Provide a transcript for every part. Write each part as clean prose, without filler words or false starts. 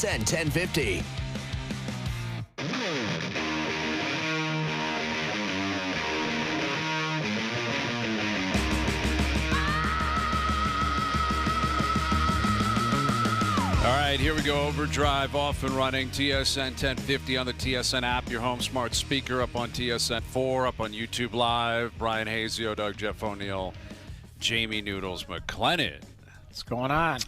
TSN 1050. All right, here we go. OverDrive off and running. TSN 1050 on the TSN app, your home smart speaker, up on TSN 4, up on YouTube Live. Brian Hazio, Doug Jeff O'Neill, Jamie Noodles McLennan. What's going on?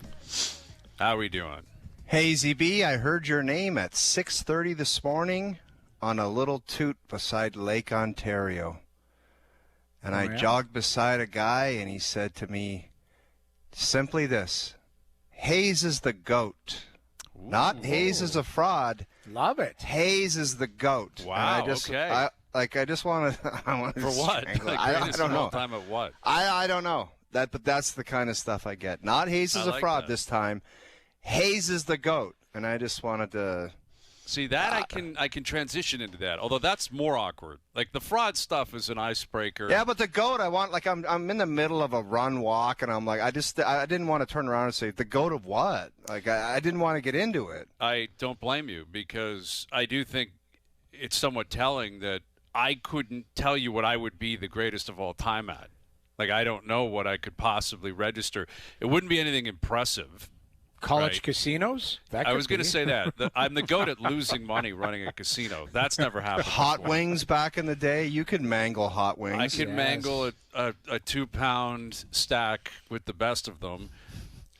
How we doing? Hazy B, I heard your name at 6:30 this morning on a little toot beside Lake Ontario. And I jogged beside a guy, and he said to me simply this: Hayes is the GOAT. Ooh. Not Hayes is a fraud. Love it. Hayes is the GOAT. Wow, okay. I just want to. For what? I don't know. Time of what? I don't know. But that's the kind of stuff I get. Not Hayes is a fraud this time. Hayes is the GOAT. And I just wanted to. See, that I can transition into that, although that's more awkward. Like, the fraud stuff is an icebreaker. Yeah, but the GOAT, I want, like, I'm in the middle of a run walk, and I'm like, I didn't want to turn around and say, the GOAT of what? Like, I didn't want to get into it. I don't blame you, because I do think it's somewhat telling that I couldn't tell you what I would be the greatest of all time at. Like, I don't know what I could possibly register. It wouldn't be anything impressive. College casinos? I was going to say that. I'm the GOAT at losing money running a casino. That's never happened Hot before. Wings back in the day, you could mangle hot wings. I could mangle a 2-pound stack with the best of them.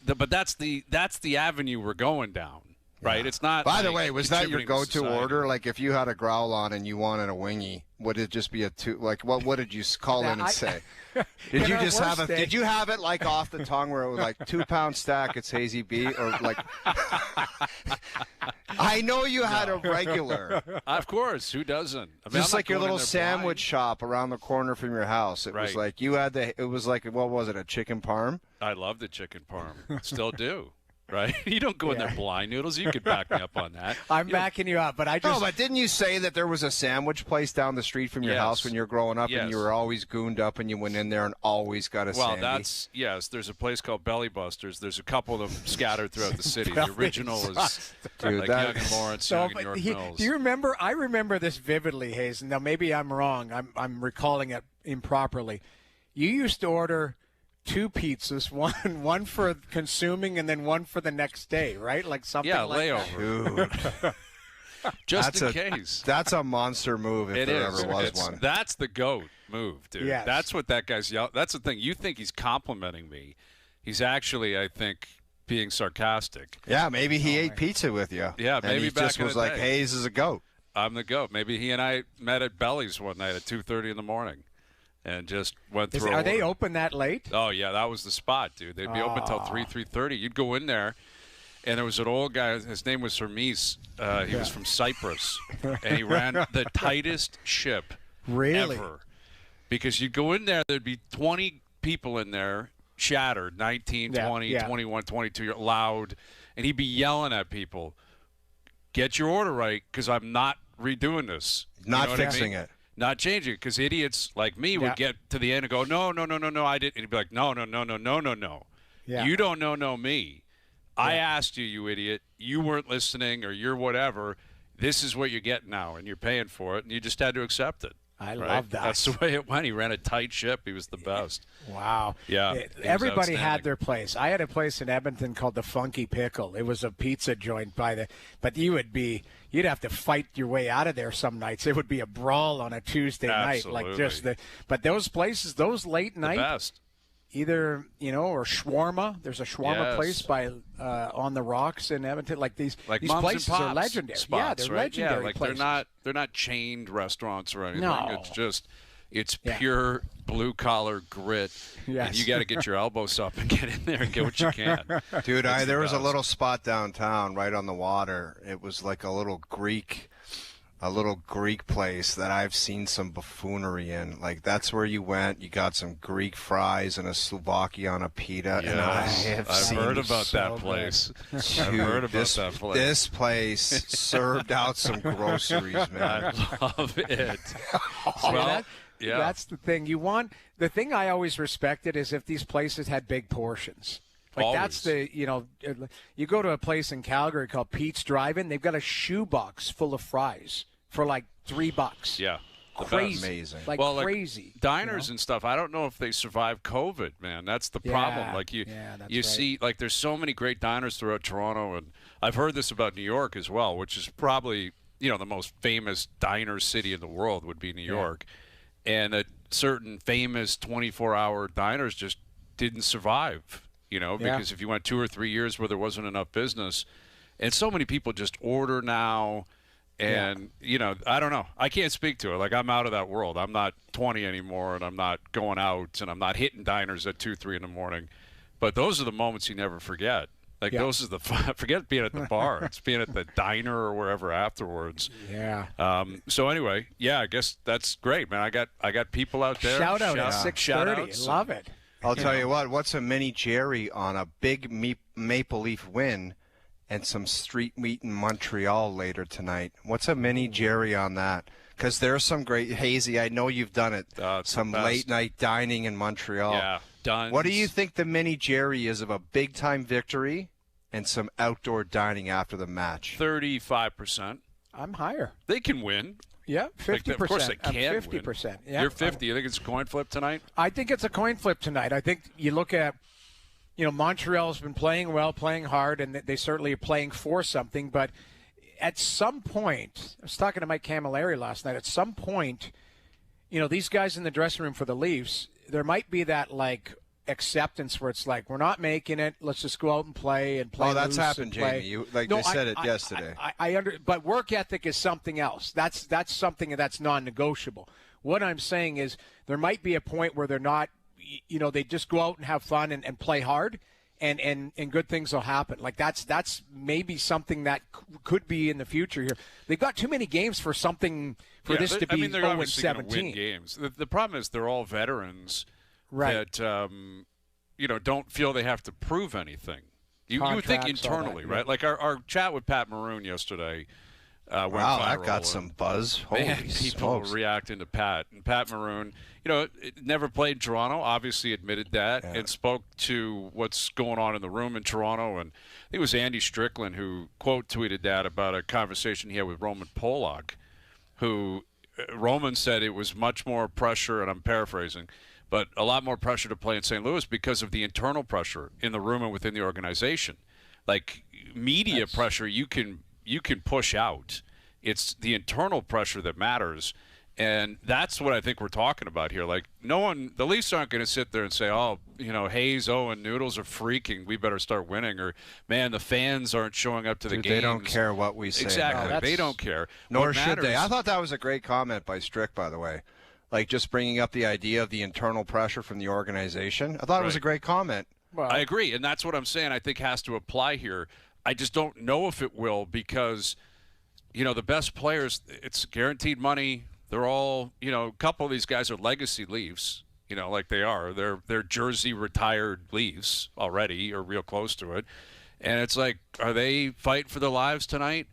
But that's the avenue we're going down, right? Yeah. It's not. By the way, was that your go-to order? Like, if you had a growl on and you wanted a wingy, would it just be a two? Like, what did you call in and say? Did you just have Did you have it like off the tongue where it was like 2-pound stack? It's Hazy B, or like? I know you had a regular. Of course, who doesn't? I mean, just like your little sandwich shop around the corner from your house. It was like you had It was like, what was it? A chicken parm? I love the chicken parm. Still do. Right? You don't go in there blind, Noodles. You could back me up on that. I'm backing you up, but I just... No, but didn't you say that there was a sandwich place down the street from your house when you were growing up, and you were always gooned up and you went in there and always got a sandy? Well, there's a place called Belly Busters. There's a couple of them scattered throughout the city. The original is like Young and Lawrence, Young and York Mills. Do you remember? I remember this vividly, Hayes. Now, maybe I'm wrong. I'm recalling it improperly. You used to order 2 pizzas, one for consuming and then one for the next day, right? Like something like layover. That. Dude. Just in case. That's a monster move if there ever was one. That's the GOAT move, dude. Yes. That's what that guy's yelling. That's the thing. You think he's complimenting me. He's actually, I think, being sarcastic. Yeah, maybe he ate pizza with you. Yeah, maybe and he back just in was the like, day. Hayes is a GOAT. I'm the GOAT. Maybe he and I met at Belly's one night at 2:30 in the morning. And just went through. Are they open that late? Oh, yeah, that was the spot, dude. They'd be open until 3:30. You'd go in there, and there was an old guy. His name was Hermes. He was from Cyprus, and he ran the tightest ship ever. Because you'd go in there, there'd be 20 people in there, shattered, 19, 20, 21, 22, loud, and he'd be yelling at people, get your order right, because I'm not redoing this. Not fixing it. Not changing it, because idiots like me would get to the end and go, no, I didn't. And he'd be like, no. Yeah. You don't know me. Yeah. I asked you, you idiot. You weren't listening, or you're whatever. This is what you're getting now, and you're paying for it, and you just had to accept it. I love that. That's the way it went. He ran a tight ship. He was the best. Wow. Yeah. Everybody had their place. I had a place in Edmonton called the Funky Pickle. It was a pizza joint but you'd have to fight your way out of there some nights. It would be a brawl on a Tuesday night. But those places, those late night, best. Either, or shawarma. There's a shawarma place by on the rocks in Edmonton. These places are legendary. Spots, yeah, they're legendary places. They're not chained restaurants or anything. No. It's pure blue collar grit. Yes. And you got to get your elbows up and get in there and get what you can. Dude, there was a little spot downtown right on the water. It was like a little Greek place that I've seen some buffoonery in. Like, that's where you went. You got some Greek fries and a souvlaki on a pita. Yes. And I've heard about that place. I've heard about that place. This place served out some groceries, man. I love it. That's the thing. The thing I always respected is if these places had big portions. Like Always. that's you go to a place in Calgary called Pete's Drive-In. They've got a shoebox full of fries for like $3. Yeah. Crazy. Amazing. Like crazy. Diners and stuff, I don't know if they survive COVID, man. That's the problem. Like you see, like there's so many great diners throughout Toronto, and I've heard this about New York as well, which is probably, the most famous diner city in the world would be New York. And that certain famous 24-hour diners just didn't survive, because if you went 2 or 3 years where there wasn't enough business, and so many people just order now. And, I don't know. I can't speak to it. Like, I'm out of that world. I'm not 20 anymore, and I'm not going out, and I'm not hitting diners at 2, 3 in the morning. But those are the moments you never forget. Like, those are the – forget being at the bar. It's being at the diner or wherever afterwards. Yeah. So, anyway, I guess that's great, man. I got people out there. Shout out at 6:30. Love it. I'll tell you what. What's a mini Jerry on a big Maple Leaf win and some street meat in Montreal later tonight? What's a mini Jerry on that? Because there's some great hazy. I know you've done it. Some late night dining in Montreal. Yeah, done. What do you think the mini Jerry is of a big time victory and some outdoor dining after the match? 35%. I'm higher. They can win. Yeah, 50%. Of course they can. 50%. Win. Yeah. You're 50. You think it's a coin flip tonight? I think it's a coin flip tonight. I think you look at. Montreal's been playing well, playing hard, and they certainly are playing for something. But at some point, I was talking to Mike Camilleri last night, at some point, these guys in the dressing room for the Leafs, there might be that, acceptance where it's like, we're not making it, let's just go out and play. Oh, that's happened, Jamie. They said it yesterday. But work ethic is something else. That's something that's non-negotiable. What I'm saying is there might be a point where they're not, they just go out and have fun and play hard, and good things will happen. Like that's maybe something that could be in the future here. They've got too many games for something for this to be 0-17. Win games. The problem is they're all veterans, right? That don't feel they have to prove anything. You would think internally, right? Like our chat with Pat Maroon yesterday. Wow, that got some buzz. Holy people were reacting to Pat. And Pat Maroon, never played Toronto, obviously admitted that, and spoke to what's going on in the room in Toronto. And I think it was Andy Strickland who quote tweeted that about a conversation he had with Roman Polak, who Roman said it was much more pressure, and I'm paraphrasing, but a lot more pressure to play in St. Louis because of the internal pressure in the room and within the organization. Like media pressure, you can push out. It's the internal pressure that matters. And that's what I think we're talking about here. Like, the Leafs aren't going to sit there and say, Hayes, and Noodles are freaking, we better start winning. Or, man, the fans aren't showing up to the games. They don't care what we say. Exactly. They don't care. Nor should they. I thought that was a great comment by Strick, by the way. Like, just bringing up the idea of the internal pressure from the organization. I thought it was a great comment. Well, I agree. And that's what I'm saying I think has to apply here. I just don't know if it will because, the best players, it's guaranteed money. They're all, a couple of these guys are legacy Leafs, like they are. They're Jersey retired Leafs already or real close to it. And it's like, are they fighting for their lives tonight?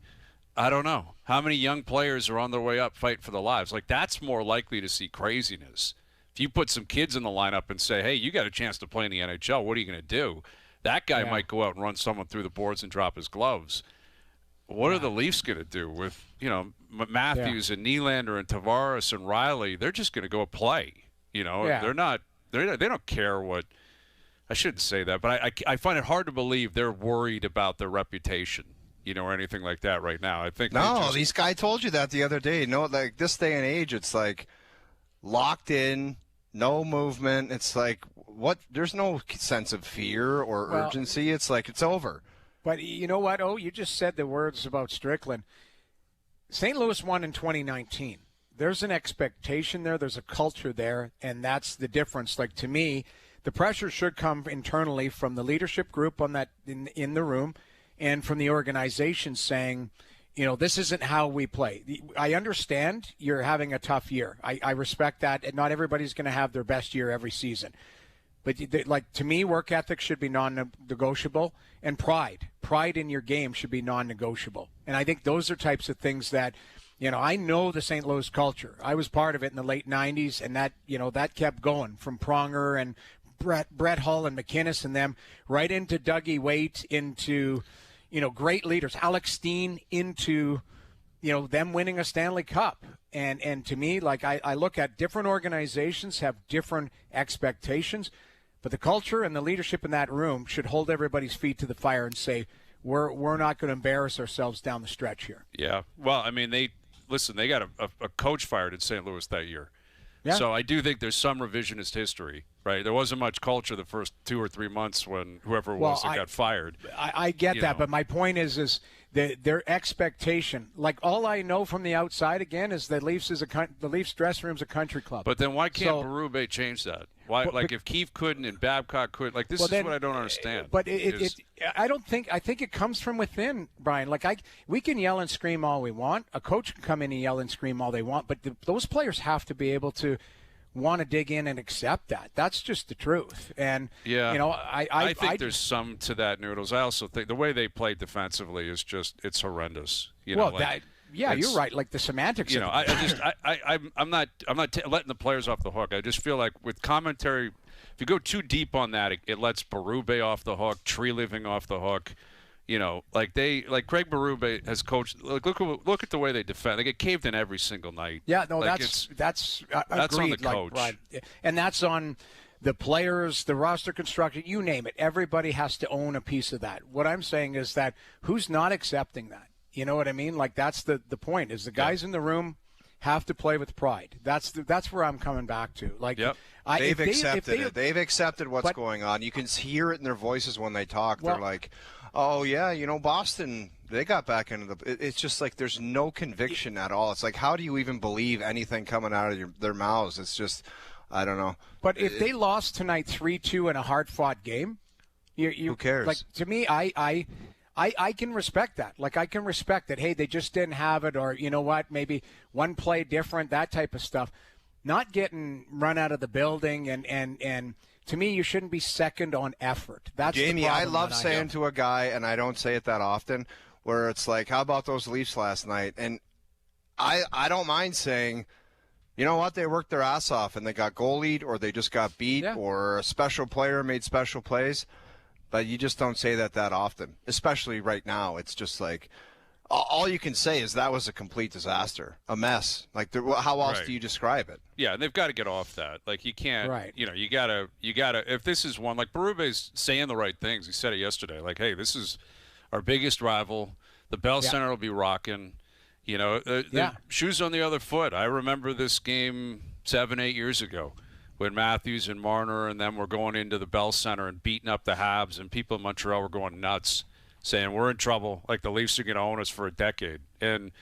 I don't know. How many young players are on their way up fighting for their lives? Like, that's more likely to see craziness. If you put some kids in the lineup and say, hey, you got a chance to play in the NHL, what are you going to do? That guy might go out and run someone through the boards and drop his gloves. What are the Leafs going to do with, Matthews and Nylander and Tavares and Riley? They're just going to go play. They're not. They don't care what. I shouldn't say that, but I find it hard to believe they're worried about their reputation, or anything like that right now. I think these guy told you that the other day. Like this day and age, it's like locked in, no movement. It's like what? There's no sense of fear or urgency. It's like it's over. But you know what? You just said the words about Strickland. St. Louis won in 2019. There's an expectation there. There's a culture there, and that's the difference. Like, to me, the pressure should come internally from the leadership group on that in the room and from the organization saying, this isn't how we play. I understand you're having a tough year. I respect that, and not everybody's going to have their best year every season. But, to me, work ethic should be non-negotiable, and pride in your game should be non-negotiable. And I think those are types of things that, I know the St. Louis culture. I was part of it in the late 90s, and that, that kept going from Pronger and Brett Hull and McInnes and them, right into Dougie Waite, into, great leaders, Alex Steen, into, them winning a Stanley Cup. And to me, like, I look at different organizations have different expectations, but the culture and the leadership in that room should hold everybody's feet to the fire and say, we're not going to embarrass ourselves down the stretch here. Yeah. Well, I mean, they got a coach fired in St. Louis that year. Yeah. So I do think there's some revisionist history, right? There wasn't much culture the first 2 or 3 months when whoever it was that got fired. I get that, but my point is their expectation. Like, all I know from the outside, again, is the Leafs dressing room's a country club. But then why can't Berube change that? Why, if Keefe couldn't and Babcock couldn't, like, this is what I don't understand. But I think it comes from within, Brian. Like, we can yell and scream all we want. A coach can come in and yell and scream all they want, but those players have to be able to want to dig in and accept that. That's just the truth. And I think there's some to that, Noodles. I also think the way they play defensively is it's horrendous. You're right. Like, the semantics. I'm not letting the players off the hook. I just feel like with commentary, if you go too deep on that, it lets Berube off the hook, Tree Living off the hook. Craig Berube has coached. Look at the way they defend. They get caved in every single night. Yeah, no, that's agreed. On the coach, right, and that's on the players, the roster construction, you name it. Everybody has to own a piece of that. What I'm saying is that who's not accepting that? You know what I mean? Like, that's the point. Is the guys in the room have to play with pride. That's where I'm coming back to. Like, yep. They've accepted it. They've accepted what's going on. You can hear it in their voices when they talk. They're like, oh, yeah, Boston, they got back into it's just like there's no conviction at all. It's like, how do you even believe anything coming out of their mouths? It's just, I don't know. But if they lost tonight 3-2 in a hard-fought game, who cares? Like, to me, I can respect that. Like, I can respect that, hey, they just didn't have it, or, you know what, maybe one play different, that type of stuff. Not getting run out of the building, and to me, you shouldn't be second on effort. That's Jamie, I love saying to a guy, and I don't say it that often, where it's like, how about those Leafs last night? And I don't mind saying, you know what, they worked their ass off, and they got goalied, or they just got beat, or a special player made special plays. But you just don't say that often, especially right now. It's just like all you can say is that was a complete disaster, a mess. Like, how else do you describe it? Yeah, and they've got to get off that. Like, you can't. Right. You gotta. If this is one, like, Berube's saying the right things. He said it yesterday. Like, hey, this is our biggest rival. The Bell Center will be rocking. The shoes on the other foot. I remember this game 7-8 years ago, when Matthews and Marner and them were going into the Bell Center and beating up the Habs, and people in Montreal were going nuts, saying we're in trouble, like the Leafs are going to own us for a decade. And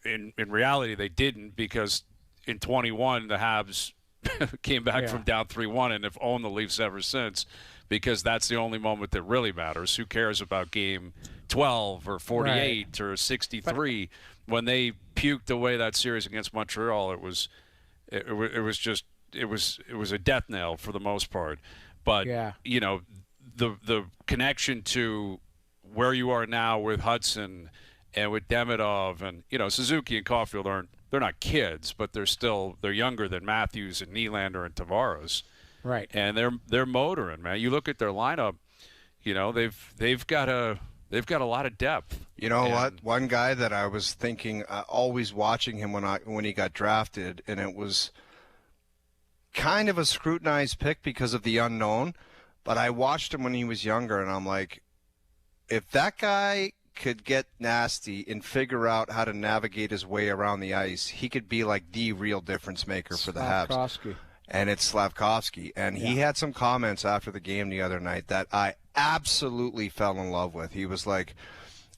in reality, they didn't, because in 21, the Habs came back from down 3-1 and have owned the Leafs ever since, because that's the only moment that really matters. Who cares about game 12 or 48 or 63? When they puked away that series against Montreal, it was just – it was a death knell for the most part. But the connection to where you are now with Hudson and with Demidov and Suzuki and Caulfield they're not kids, but they're younger than Matthews and Nylander and Tavares. Right. And they're motoring, man. You look at their lineup, they've got a lot of depth. You know what? One guy that I was thinking, always watching him when he got drafted, and it was kind of a scrutinized pick because of the unknown, but I watched him when he was younger, and I'm like, if that guy could get nasty and figure out how to navigate his way around the ice, he could be like the real difference maker for the Habs. And it's Slavkovsky. And he had some comments after the game the other night that I absolutely fell in love with. He was like,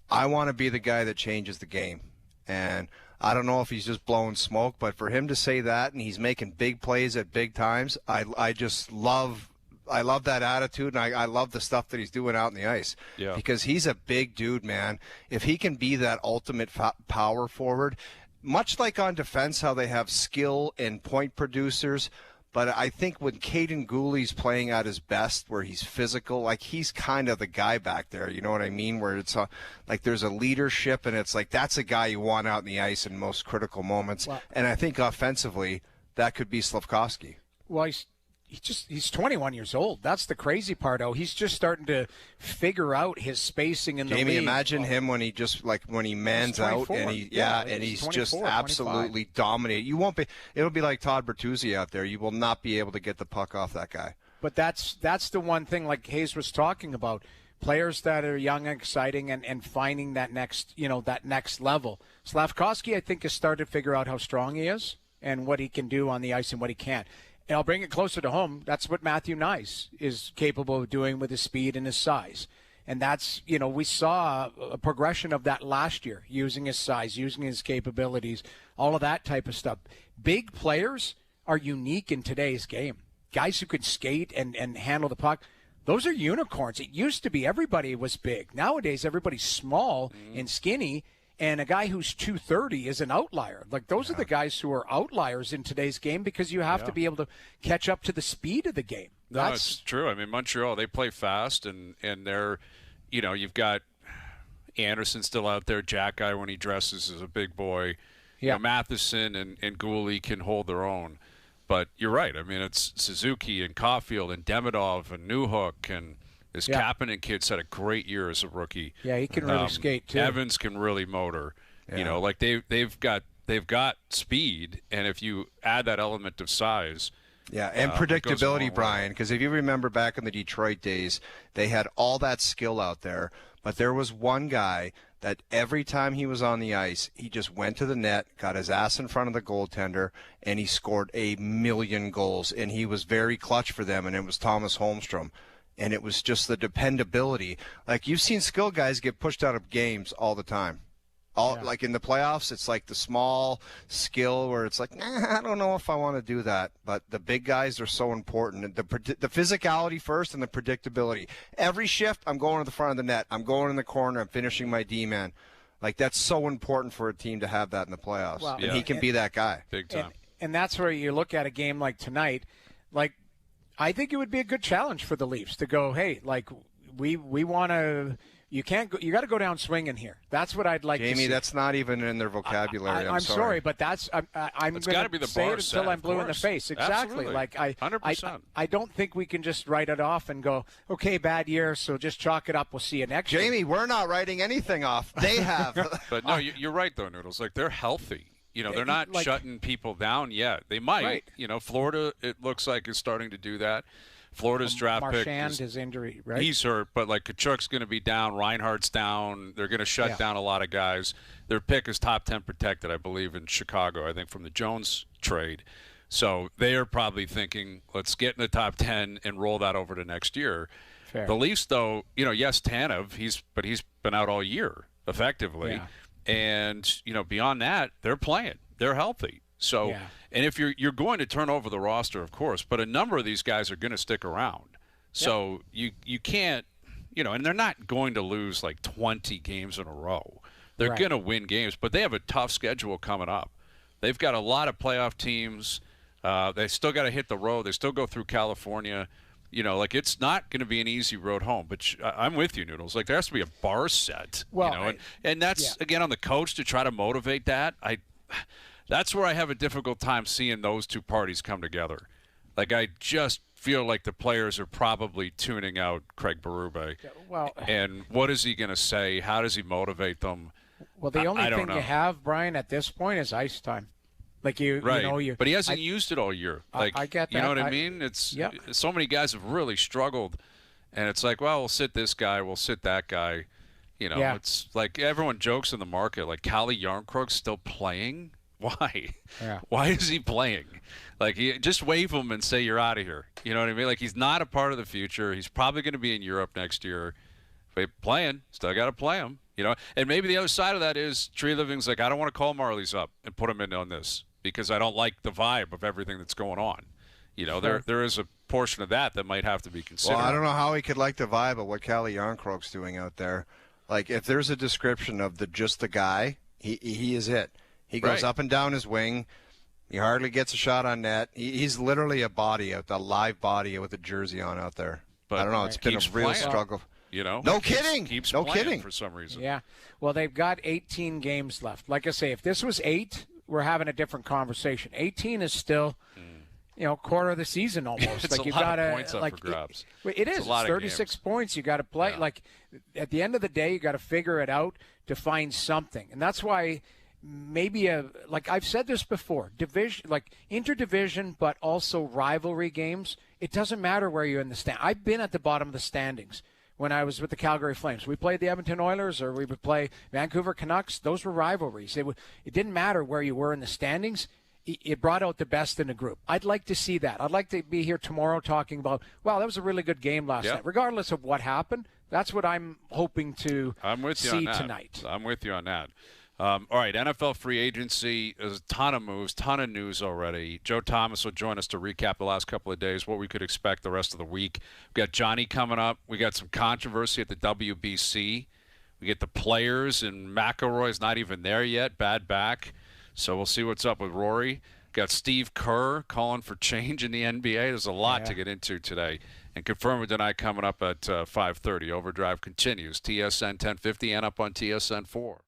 I want to be the guy that changes the game. And I don't know if he's just blowing smoke, but for him to say that, and he's making big plays at big times, I just love that attitude, and I love the stuff that he's doing out in the ice. Yeah. Because he's a big dude, man. If he can be that ultimate power forward, much like on defense, how they have skill and point producers, but I think when Caden Gooley's playing at his best, where he's physical, like he's kind of the guy back there, you know what I mean? Where it's like there's a leadership, and it's like that's a guy you want out in the ice in most critical moments. Well, and I think offensively, that could be Slavkovsky. Well, he's 21 years old. That's the crazy part. He's just starting to figure out his spacing in the league. Jamie, imagine him when he mans out and he's just absolutely dominating. You won't be. It'll be like Todd Bertuzzi out there. You will not be able to get the puck off that guy. But that's the one thing, like Hayes was talking about, players that are young and exciting and finding that next level. Slafkovsky, I think, has started to figure out how strong he is and what he can do on the ice and what he can't. And I'll bring it closer to home. That's what Matthew Nice is capable of doing with his speed and his size. And that's, we saw a progression of that last year, using his size, using his capabilities, all of that type of stuff. Big players are unique in today's game. Guys who can skate and handle the puck, those are unicorns. It used to be everybody was big. Nowadays, everybody's small and skinny. And a guy who's 230 is an outlier. Like, those are the guys who are outliers in today's game because you have to be able to catch up to the speed of the game. No, it's true. I mean, Montreal, they play fast, and they're, you've got Anderson still out there, Jack Guy when he dresses is a big boy. Yeah. Matheson and Gooley can hold their own. But you're right. I mean, it's Suzuki and Caulfield and Demidov and Newhook and this Kapanen kid's had a great year as a rookie. Yeah, he can really skate too. Evans can really motor. Yeah. Like they've got speed, and if you add that element of size. Yeah, and predictability, Brian, because if you remember back in the Detroit days, they had all that skill out there, but there was one guy that every time he was on the ice, he just went to the net, got his ass in front of the goaltender, and he scored 1,000,000 goals, and he was very clutch for them, and it was Thomas Holmstrom. And it was just the dependability. Like, you've seen skill guys get pushed out of games all the time. Like in the playoffs, it's like the small skill where it's like, I don't know if I want to do that. But the big guys are so important. The physicality first and the predictability. Every shift, I'm going to the front of the net. I'm going in the corner. I'm finishing my D-man. Like, that's so important for a team to have that in the playoffs. Well, and he can be that guy. Big time. And that's where you look at a game like tonight, like, I think it would be a good challenge for the Leafs to go, hey, like, we want to – you got to go down swinging here. That's what I'd like to see. Jamie, that's not even in their vocabulary. I'm sorry, but that's I'm going to say it until I'm blue in the face. Exactly. Absolutely. Like 100%. I don't think we can just write it off and go, okay, bad year, so just chalk it up. We'll see you next year. Jamie, we're not writing anything off. They have. But no, you're right though, Noodles. Like, they're healthy. They're not shutting people down yet. They might. Right. Florida, it looks like, is starting to do that. Florida's draft pick is injury, right? He's hurt, but like Kachuk's going to be down, Reinhardt's down. They're going to shut down a lot of guys. Their pick is top 10 protected, I believe, in Chicago, I think, from the Jones trade. So they are probably thinking, let's get in the top 10 and roll that over to next year. Fair. The Leafs, though, yes, Tanev, he's been out all year, effectively. Yeah. And, beyond that, they're playing. They're healthy. So, and if you're going to turn over the roster, of course, but a number of these guys are going to stick around. So you can't, and they're not going to lose like 20 games in a row. They're going to win games, but they have a tough schedule coming up. They've got a lot of playoff teams. They still got to hit the road. They still go through California. Like, it's not going to be an easy road home. But I'm with you, Noodles. Like, there has to be a bar set. Well, and that's, again, on the coach to try to motivate that. That's where I have a difficult time seeing those two parties come together. Like, I just feel like the players are probably tuning out Craig Berube. And what is he going to say? How does he motivate them? Well, the only thing you have, Brian, at this point is ice time. Like, but he hasn't used it all year. Like, I get that. You know what I mean? It's so many guys have really struggled, and it's like, well, we'll sit this guy, we'll sit that guy. It's like everyone jokes in the market, like, Calle Jarnkrok's still playing. Why? Yeah. Why is he playing? Like, just wave him and say you're out of here. You know what I mean? Like, he's not a part of the future. He's probably going to be in Europe next year. But playing, still got to play him. And maybe the other side of that is Tree Living's like, I don't want to call Marlies up and put him in on this because I don't like the vibe of everything that's going on. There is a portion of that might have to be considered. Well, I don't know how he could like the vibe of what Calle Jarnkrok's doing out there. Like, if there's a description of just the guy, he is it. He goes up and down his wing. He hardly gets a shot on net. He's literally a live body with a jersey on out there. But I don't know. It's been a real struggle. No kidding. Keeps no playing kidding for some reason. Yeah. Well, they've got 18 games left. Like I say, if this was 8, we're having a different conversation. 18 is still, quarter of the season almost. It's like a you lot gotta, of points up like, for grabs. It is. It's a lot of 36 games. points. You got to play. Yeah. Like at the end of the day, you got to figure it out to find something, and that's why maybe like I've said this before, division, like interdivision, but also rivalry games. It doesn't matter where you're in the stand. I've been at the bottom of the standings. When I was with the Calgary Flames, we played the Edmonton Oilers or we would play Vancouver Canucks. Those were rivalries. It didn't matter where you were in the standings. It brought out the best in the group. I'd like to see that. I'd like to be here tomorrow talking about, wow, that was a really good game last night. Regardless of what happened, that's what I'm hoping to see tonight. I'm with you on that. All right, NFL free agency, there's a ton of moves, ton of news already. Joe Thomas will join us to recap the last couple of days, what we could expect the rest of the week. We got Johnny coming up. We got some controversy at the WBC. We get the players, and McElroy's not even there yet, bad back. So we'll see what's up with Rory. Got Steve Kerr calling for change in the NBA. There's a lot to get into today. And Confirm It tonight coming up at 5:30. Overdrive continues. TSN 1050 and up on TSN 4.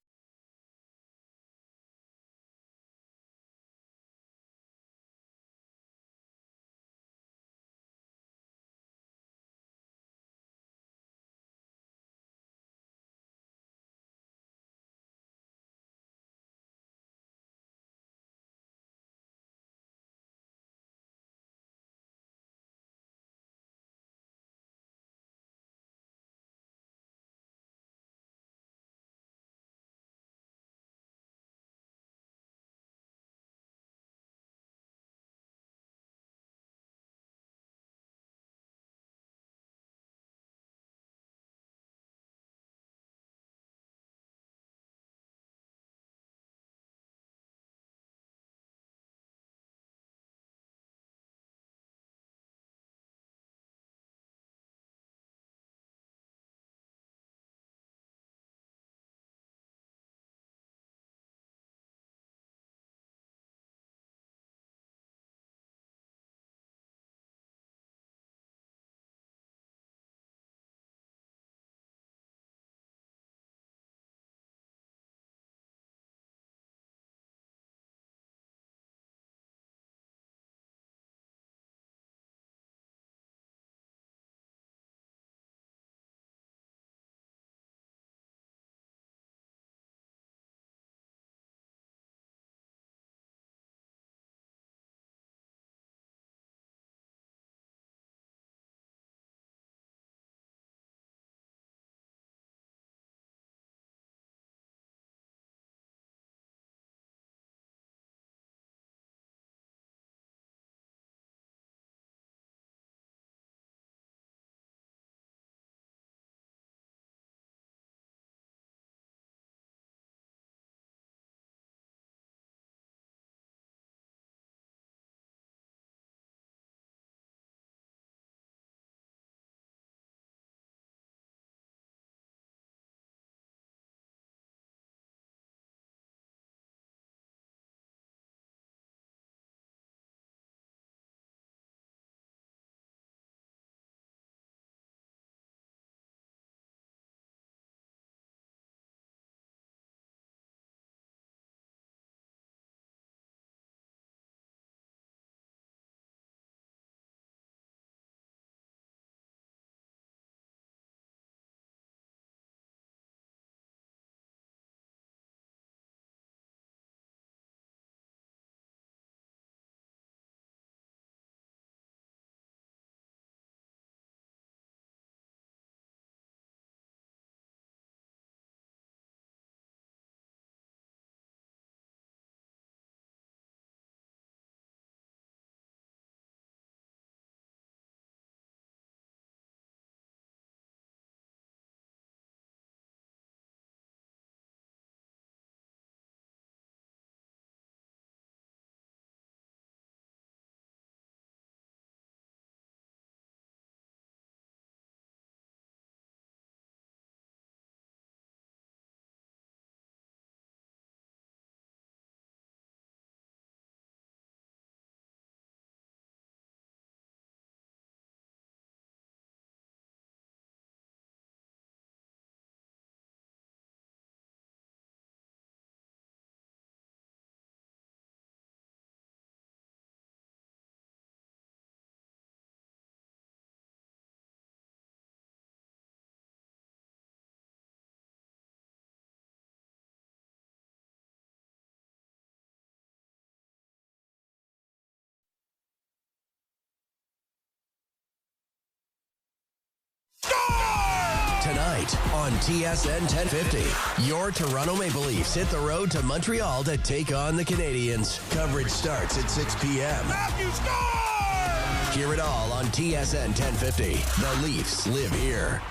Tonight on TSN 1050, your Toronto Maple Leafs hit the road to Montreal to take on the Canadiens. Coverage starts at 6 p.m. Matthew scores! Hear it all on TSN 1050. The Leafs live here.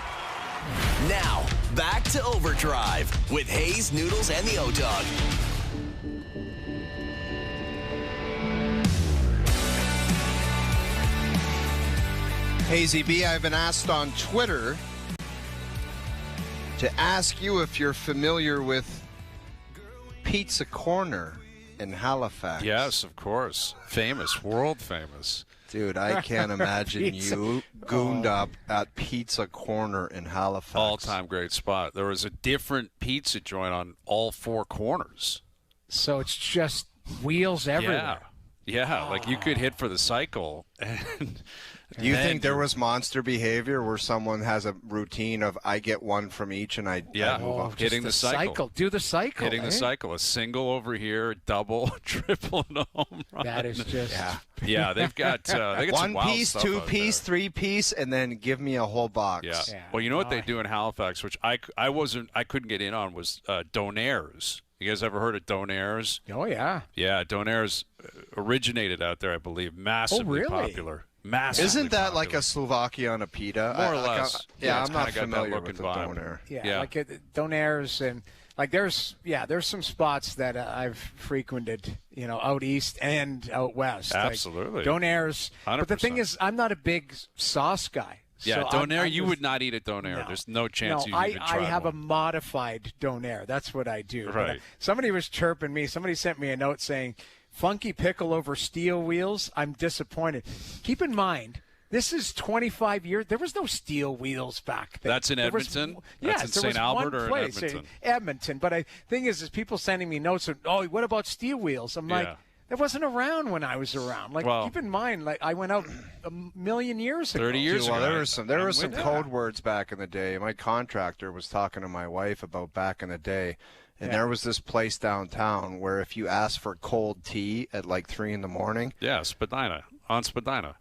Now, back to Overdrive with Hayes, Noodles, and the O-Dog. Hazy B, I've been asked on Twitter to ask you if you're familiar with Pizza Corner in Halifax. Yes, of course. Famous, world famous. Dude, I can't imagine you gooned up at Pizza Corner in Halifax. All-time great spot. There was a different pizza joint on all four corners. So it's just wheels everywhere. Yeah, like you could hit for the cycle. And do you think there was monster behavior where someone has a routine of I get one from each and I move up? Hitting the cycle. Do the cycle. Hitting the cycle. A single over here, double, triple, and a home run. That is just... Yeah, they've got one some wild piece, stuff 2 out piece, there. 3 piece, and then give me a whole box. Yeah. Well, you know what they do in Halifax, which I couldn't get in on, was Donaires. You guys ever heard of Donaires? Oh, yeah. Yeah, Donaires originated out there, I believe. Massively popular. Massively Isn't that popular. like a Slovakia on a pita? More or less. I'm it's not kinda got that familiar look with and the vibe. Donair. Yeah, like Donaires and like there's some spots that I've frequented, out east and out west. Absolutely. Like Donaires. 100%. But the thing is, I'm not a big sauce guy. Yeah, so Donaire, I'm you would not eat a Donaire. No. There's no chance you I even try have one. a modified Donaire. That's what I do. Right. Somebody was chirping me. Somebody sent me a note saying, "Funky pickle over steel wheels." I'm disappointed. Keep in mind, this is 25 years. There was no steel wheels back then. That's in Edmonton? That's in St. Albert or in Edmonton? Edmonton. But the thing is people sending me notes of, "Oh, what about steel wheels?" I'm like, that wasn't around when I was around. Like, keep in mind, like I went out a million years ago. 30 years ago. Well, there were some code words back in the day. My contractor was talking to my wife about back in the day, and there was this place downtown where if you asked for cold tea at like 3 a.m. Yeah, Spadina. On Spadina.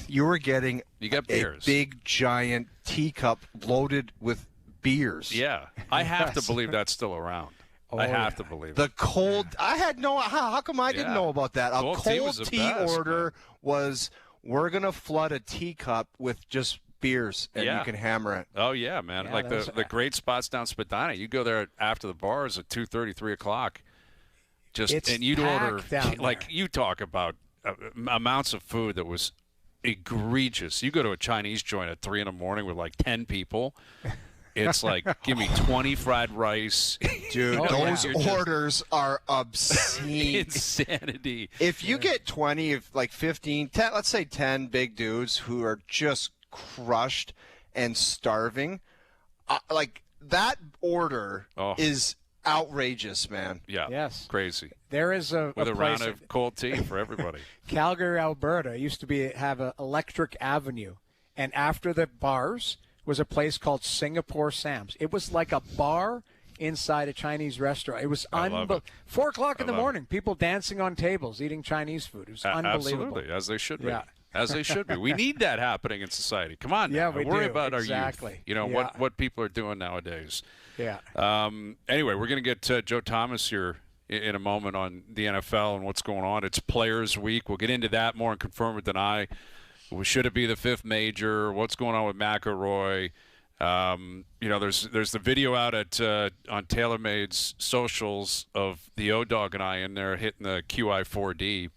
You were getting a big, giant teacup loaded with beers. Yeah. I have to believe that's still around. I have to believe it. The cold I had no how come I didn't know about that? A cold tea order was we're going to flood a teacup with just beers and you can hammer it. Oh yeah, man. Like the great spots down Spadina. You go there after the bars at 2:30, 3 o'clock. And you'd order you talk about amounts of food that was egregious. You go to a Chinese joint at 3 a.m. with like 10 people. It's like, give me 20 fried rice. Dude, those orders are obscene. Insanity. If you get 20, of like 15, 10, let's say 10 big dudes who are just crushed and starving, like that order is outrageous, man. Yeah. Yes. Crazy. There is with a round of cold tea for everybody. Calgary, Alberta used to have an Electric Avenue, and after the bars was a place called Singapore Sam's. It was like a bar inside a Chinese restaurant. It was unbelievable. 4 o'clock in the morning, people dancing on tables, eating Chinese food. It was unbelievable. Absolutely, as they should be. Yeah. As they should be. We need that happening in society. Come on now. Yeah, we worry do. about Exactly. our youth. What people are doing nowadays. Yeah. Anyway, we're going to get Joe Thomas here in a moment on the NFL and what's going on. It's Players Week. We'll get into that more and confirm it than I. Should it be the fifth major? What's going on with McElroy? There's the video out on TaylorMade's socials of the O-Dog and I in there hitting the QI4D.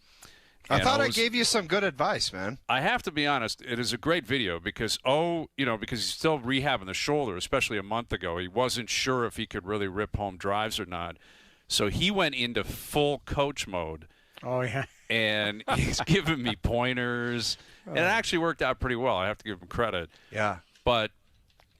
I thought I gave you some good advice, man. I have to be honest. It is a great video because he's still rehabbing the shoulder, especially a month ago. He wasn't sure if he could really rip home drives or not. So he went into full coach mode. Oh, yeah. And he's giving me pointers. And it actually worked out pretty well. I have to give him credit. Yeah. But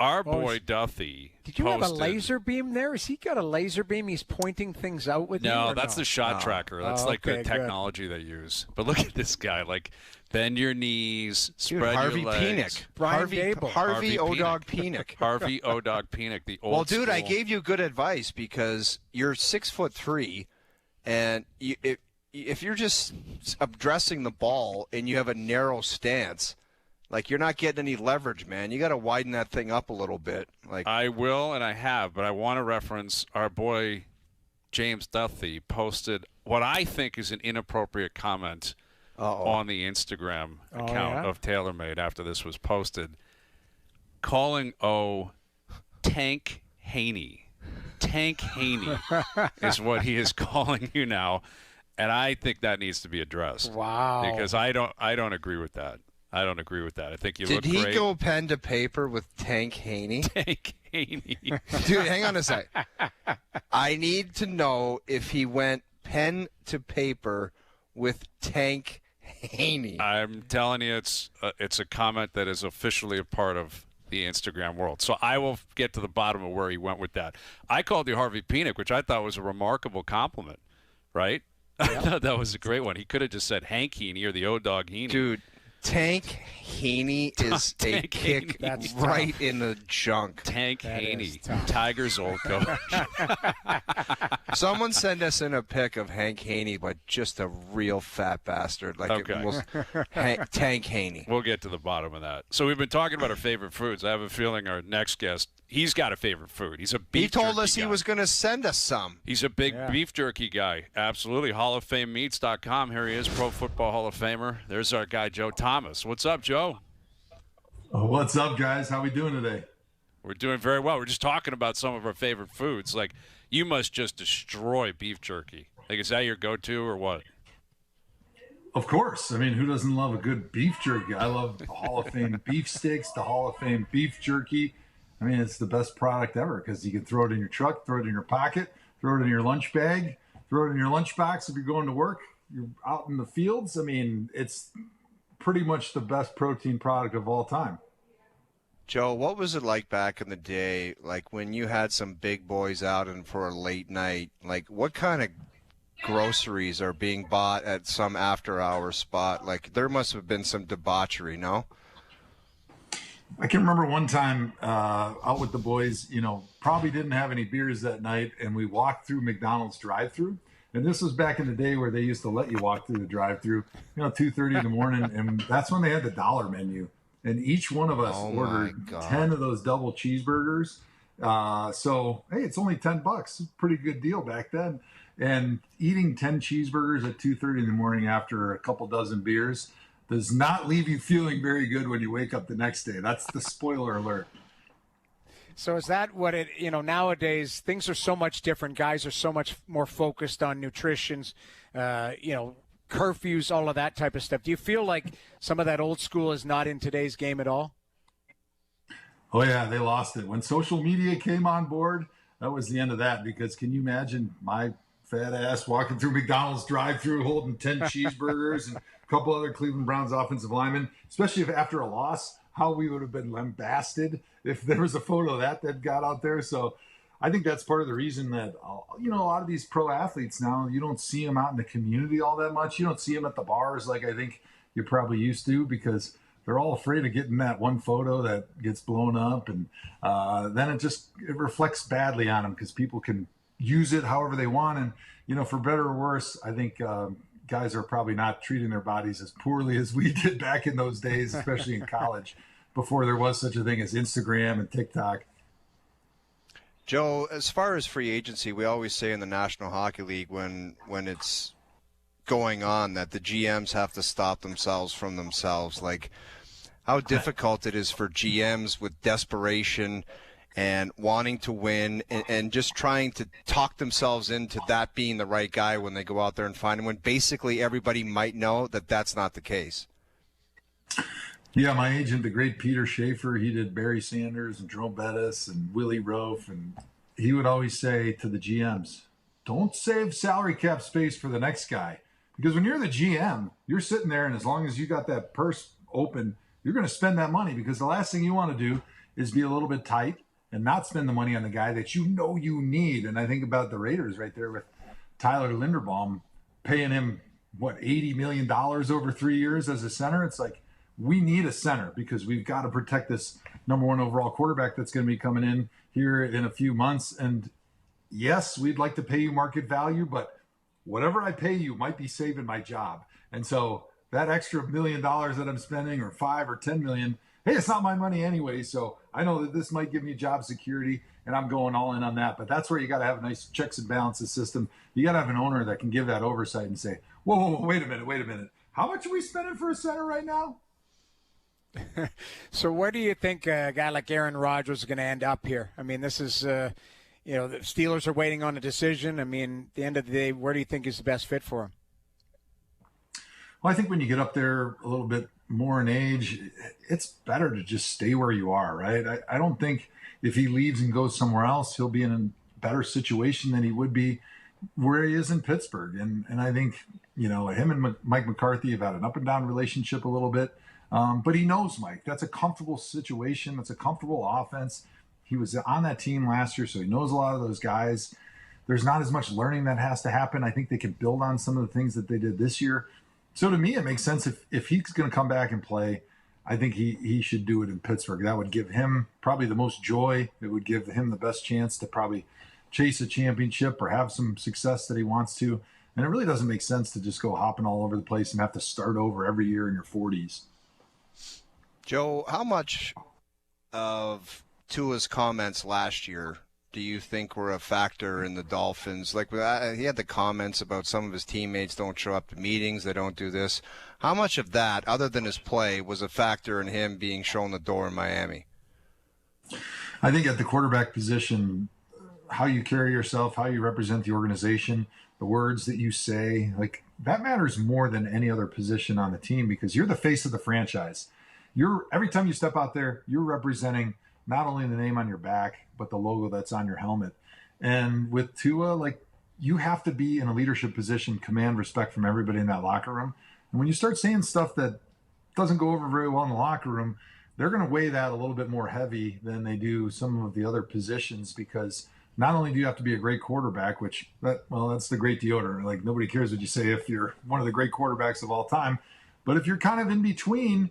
our boy Duffy Did you have a laser beam there? Has he got a laser beam? He's pointing things out with you? No, that's the shot tracker. That's the technology they use. But look at this guy. Like, bend your knees, spread Harvey your legs. Penick. Harvey O-Dog Penick. Harvey O-Dog Penick, the old Well, dude, school. I gave you good advice because you're 6'3", and if you're just addressing the ball and you have a narrow stance, Like, you're not getting any leverage, man. You got to widen that thing up a little bit. Like, I will, and I have, but I want to reference our boy James Duthie posted what I think is an inappropriate comment on the Instagram account of TaylorMade after this was posted, calling O Tank Haney. Tank Haney is what he is calling you now, and I think that needs to be addressed. Wow. Because I don't agree with that. I don't agree with that. I think you look great. Did he go pen to paper with Tank Haney? Tank Haney. Dude, hang on a sec. I need to know if he went pen to paper with Tank Haney. I'm telling you, it's a comment that is officially a part of the Instagram world. So I will get to the bottom of where he went with that. I called you Harvey Pinnock, which I thought was a remarkable compliment, right? Yeah. I thought that was a great one. He could have just said Hank Haney or the O-Dog Haney. Dude, Tank Haney is a kick right in the junk. Tank Haney, Tigers' old coach. Someone send us in a pic of Hank Haney, but just a real fat bastard. Like Tank Haney. We'll get to the bottom of that. So we've been talking about our favorite foods. I have a feeling our next guest, he's got a favorite food. He's a beef jerky He told us guy. He was going to send us some. He's a big beef jerky guy. Absolutely. HallOfFameMeats.com. Here he is, Pro Football Hall of Famer. There's our guy, Joe Thomas. What's up, Joe? What's up, guys? How we doing today? We're doing very well. We're just talking about some of our favorite foods. Like, you must just destroy beef jerky. Like, is that your go-to or what? Of course. I mean, who doesn't love a good beef jerky? I love the Hall of Fame beef sticks, the Hall of Fame beef jerky. I mean, it's the best product ever because you can throw it in your truck, throw it in your pocket, throw it in your lunch bag, throw it in your lunchbox if you're going to work. You're out in the fields. I mean, it's pretty much the best protein product of all time. Joe, what was it like back in the day, like when you had some big boys out and for a late night? Like, what kind of groceries are being bought at some after-hour spot? Like, there must have been some debauchery, no? I can remember one time out with the boys, probably didn't have any beers that night, and we walked through McDonald's drive-thru. And this was back in the day where they used to let you walk through the drive-thru, 2:30 in the morning, and that's when they had the dollar menu. And each one of us ordered 10 of those double cheeseburgers. So, hey, it's only $10. Pretty good deal back then. And eating 10 cheeseburgers at 2:30 in the morning after a couple dozen beers does not leave you feeling very good when you wake up the next day. That's the spoiler alert. So is that what it, nowadays things are so much different. Guys are so much more focused on nutritions, curfews, all of that type of stuff. Do you feel like some of that old school is not in today's game at all? Oh, yeah, they lost it. When social media came on board, that was the end of that, because can you imagine my fat ass walking through McDonald's drive-thru holding 10 cheeseburgers and a couple other Cleveland Browns offensive linemen, especially if after a loss, how we would have been lambasted if there was a photo of that got out there. So I think that's part of the reason that, a lot of these pro athletes now, you don't see them out in the community all that much. You don't see them at the bars like I think you're probably used to, because they're all afraid of getting that one photo that gets blown up. And then it reflects badly on them because people can use it however they want. And, for better or worse, I think guys are probably not treating their bodies as poorly as we did back in those days, especially in college, before there was such a thing as Instagram and TikTok. Joe, as far as free agency, we always say in the National Hockey League when it's going on that the GMs have to stop themselves from themselves. Like, how difficult it is for GMs with desperation and wanting to win and just trying to talk themselves into that being the right guy when they go out there and find him, when basically everybody might know that that's not the case. Yeah, my agent, the great Peter Schaefer, he did Barry Sanders and Jerome Bettis and Willie Rofe, and he would always say to the GMs, don't save salary cap space for the next guy. Because when you're the GM, you're sitting there, and as long as you got that purse open, you're going to spend that money, because the last thing you want to do is be a little bit tight and not spend the money on the guy that you need. And I think about the Raiders right there with Tyler Linderbaum, paying him, $80 million over 3 years as a center. It's like, we need a center because we've got to protect this number one overall quarterback that's going to be coming in here in a few months. And yes, we'd like to pay you market value, but whatever I pay you might be saving my job. And so that extra $1 million that I'm spending, or 5 or 10 million, hey, it's not my money anyway. So I know that this might give me job security, and I'm going all in on that. But that's where you got to have a nice checks and balances system. You got to have an owner that can give that oversight and say, whoa, wait a minute. How much are we spending for a center right now? So where do you think a guy like Aaron Rodgers is going to end up here? I mean, this is, the Steelers are waiting on a decision. I mean, at the end of the day, where do you think is the best fit for him? Well, I think when you get up there a little bit more in age, it's better to just stay where you are, right? I don't think if he leaves and goes somewhere else, he'll be in a better situation than he would be where he is in Pittsburgh. And I think, him and Mike McCarthy have had an up and down relationship a little bit. But he knows Mike. That's a comfortable situation. That's a comfortable offense. He was on that team last year, so he knows a lot of those guys. There's not as much learning that has to happen. I think they can build on some of the things that they did this year. So to me, it makes sense if he's going to come back and play, I think he should do it in Pittsburgh. That would give him probably the most joy. It would give him the best chance to probably chase a championship or have some success that he wants to. And it really doesn't make sense to just go hopping all over the place and have to start over every year in your 40s. Joe, how much of Tua's comments last year do you think were a factor in the Dolphins? Like, he had the comments about some of his teammates don't show up to meetings, they don't do this. How much of that, other than his play, was a factor in him being shown the door in Miami? I think at the quarterback position, how you carry yourself, how you represent the organization, the words that you say, like, that matters more than any other position on the team, because you're the face of the franchise. Every time you step out there, you're representing not only the name on your back, but the logo that's on your helmet. And with Tua, like, you have to be in a leadership position, command respect from everybody in that locker room. And when you start saying stuff that doesn't go over very well in the locker room, they're going to weigh that a little bit more heavy than they do some of the other positions, because not only do you have to be a great quarterback, that's the great deodorant. Like, nobody cares what you say if you're one of the great quarterbacks of all time. But if you're kind of in between,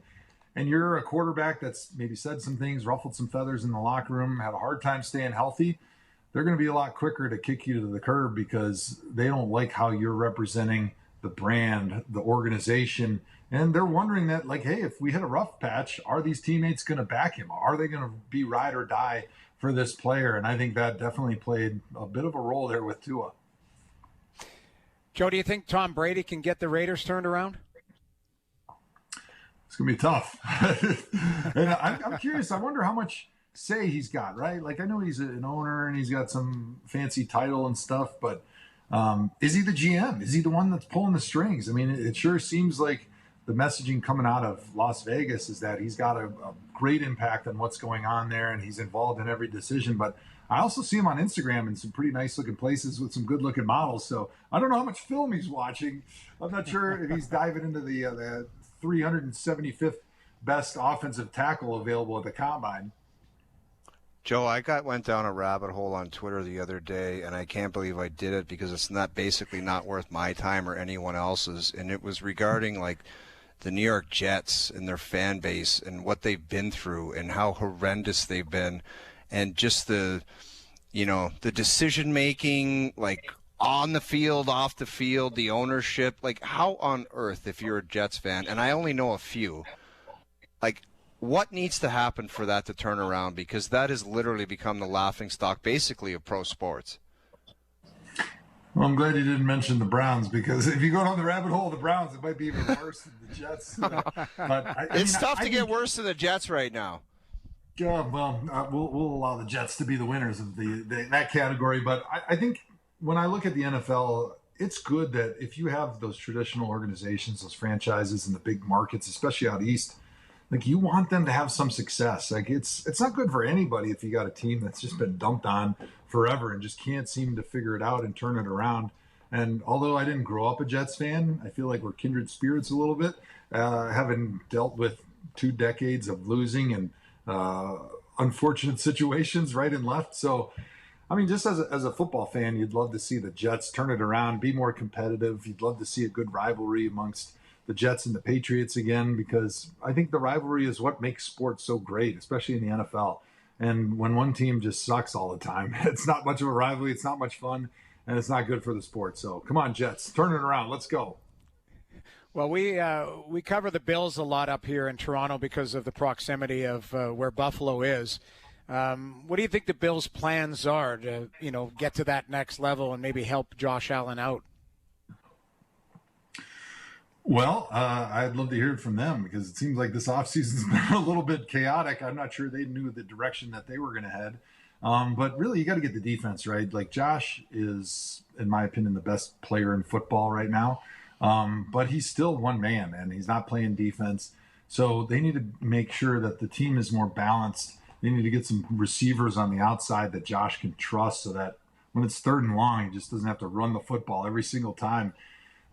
and you're a quarterback that's maybe said some things, ruffled some feathers in the locker room, had a hard time staying healthy, they're going to be a lot quicker to kick you to the curb, because they don't like how you're representing the brand, the organization. And they're wondering that, like, hey, if we hit a rough patch, are these teammates going to back him? Are they going to be ride or die for this player? And I think that definitely played a bit of a role there with Tua. Joe, do you think Tom Brady can get the Raiders turned around? It's going to be tough. And I'm curious. I wonder how much say he's got, right? Like, I know he's an owner and he's got some fancy title and stuff, but is he the GM? Is he the one that's pulling the strings? I mean, it sure seems like the messaging coming out of Las Vegas is that he's got a great impact on what's going on there, and he's involved in every decision. But I also see him on Instagram in some pretty nice looking places with some good looking models. So I don't know how much film he's watching. I'm not sure if he's diving into the 375th best offensive tackle available at the combine. Joe, I went down a rabbit hole on Twitter the other day, and I can't believe I did it, because it's basically not worth my time or anyone else's. And it was regarding, like, the New York Jets and their fan base and what they've been through and how horrendous they've been, and just the decision making, like, on the field, off the field, the ownership. Like, how on earth, if you're a Jets fan, and I only know a few, like, what needs to happen for that to turn around? Because that has literally become the laughingstock, basically, of pro sports. Well, I'm glad you didn't mention the Browns, because if you go down the rabbit hole of the Browns, it might be even worse than the Jets. It's tough to get worse than the Jets right now. Yeah, well, we'll allow the Jets to be the winners of that category. But I think when I look at the NFL, it's good that if you have those traditional organizations, those franchises in the big markets, especially out east, like, you want them to have some success. Like, it's not good for anybody if you got a team that's just been dumped on forever and just can't seem to figure it out and turn it around. And although I didn't grow up a Jets fan, I feel like we're kindred spirits a little bit, having dealt with 2 decades of losing and unfortunate situations right and left. So, I mean, just as a football fan, you'd love to see the Jets turn it around, be more competitive. You'd love to see a good rivalry amongst the Jets and the Patriots again, because I think the rivalry is what makes sports so great, especially in the NFL. And when one team just sucks all the time, it's not much of a rivalry, it's not much fun, and it's not good for the sport. So come on, Jets, turn it around. Let's go. Well, we cover the Bills a lot up here in Toronto because of the proximity of where Buffalo is. What do you think the Bills' plans are to, get to that next level and maybe help Josh Allen out? Well, I'd love to hear it from them because it seems like this offseason's been a little bit chaotic. I'm not sure they knew the direction that they were going to head. But really, you got to get the defense right. Like, Josh is, in my opinion, the best player in football right now. But he's still one man, and he's not playing defense. So they need to make sure that the team is more balanced. They need to get some receivers on the outside that Josh can trust so that when it's 3rd and long, he just doesn't have to run the football every single time.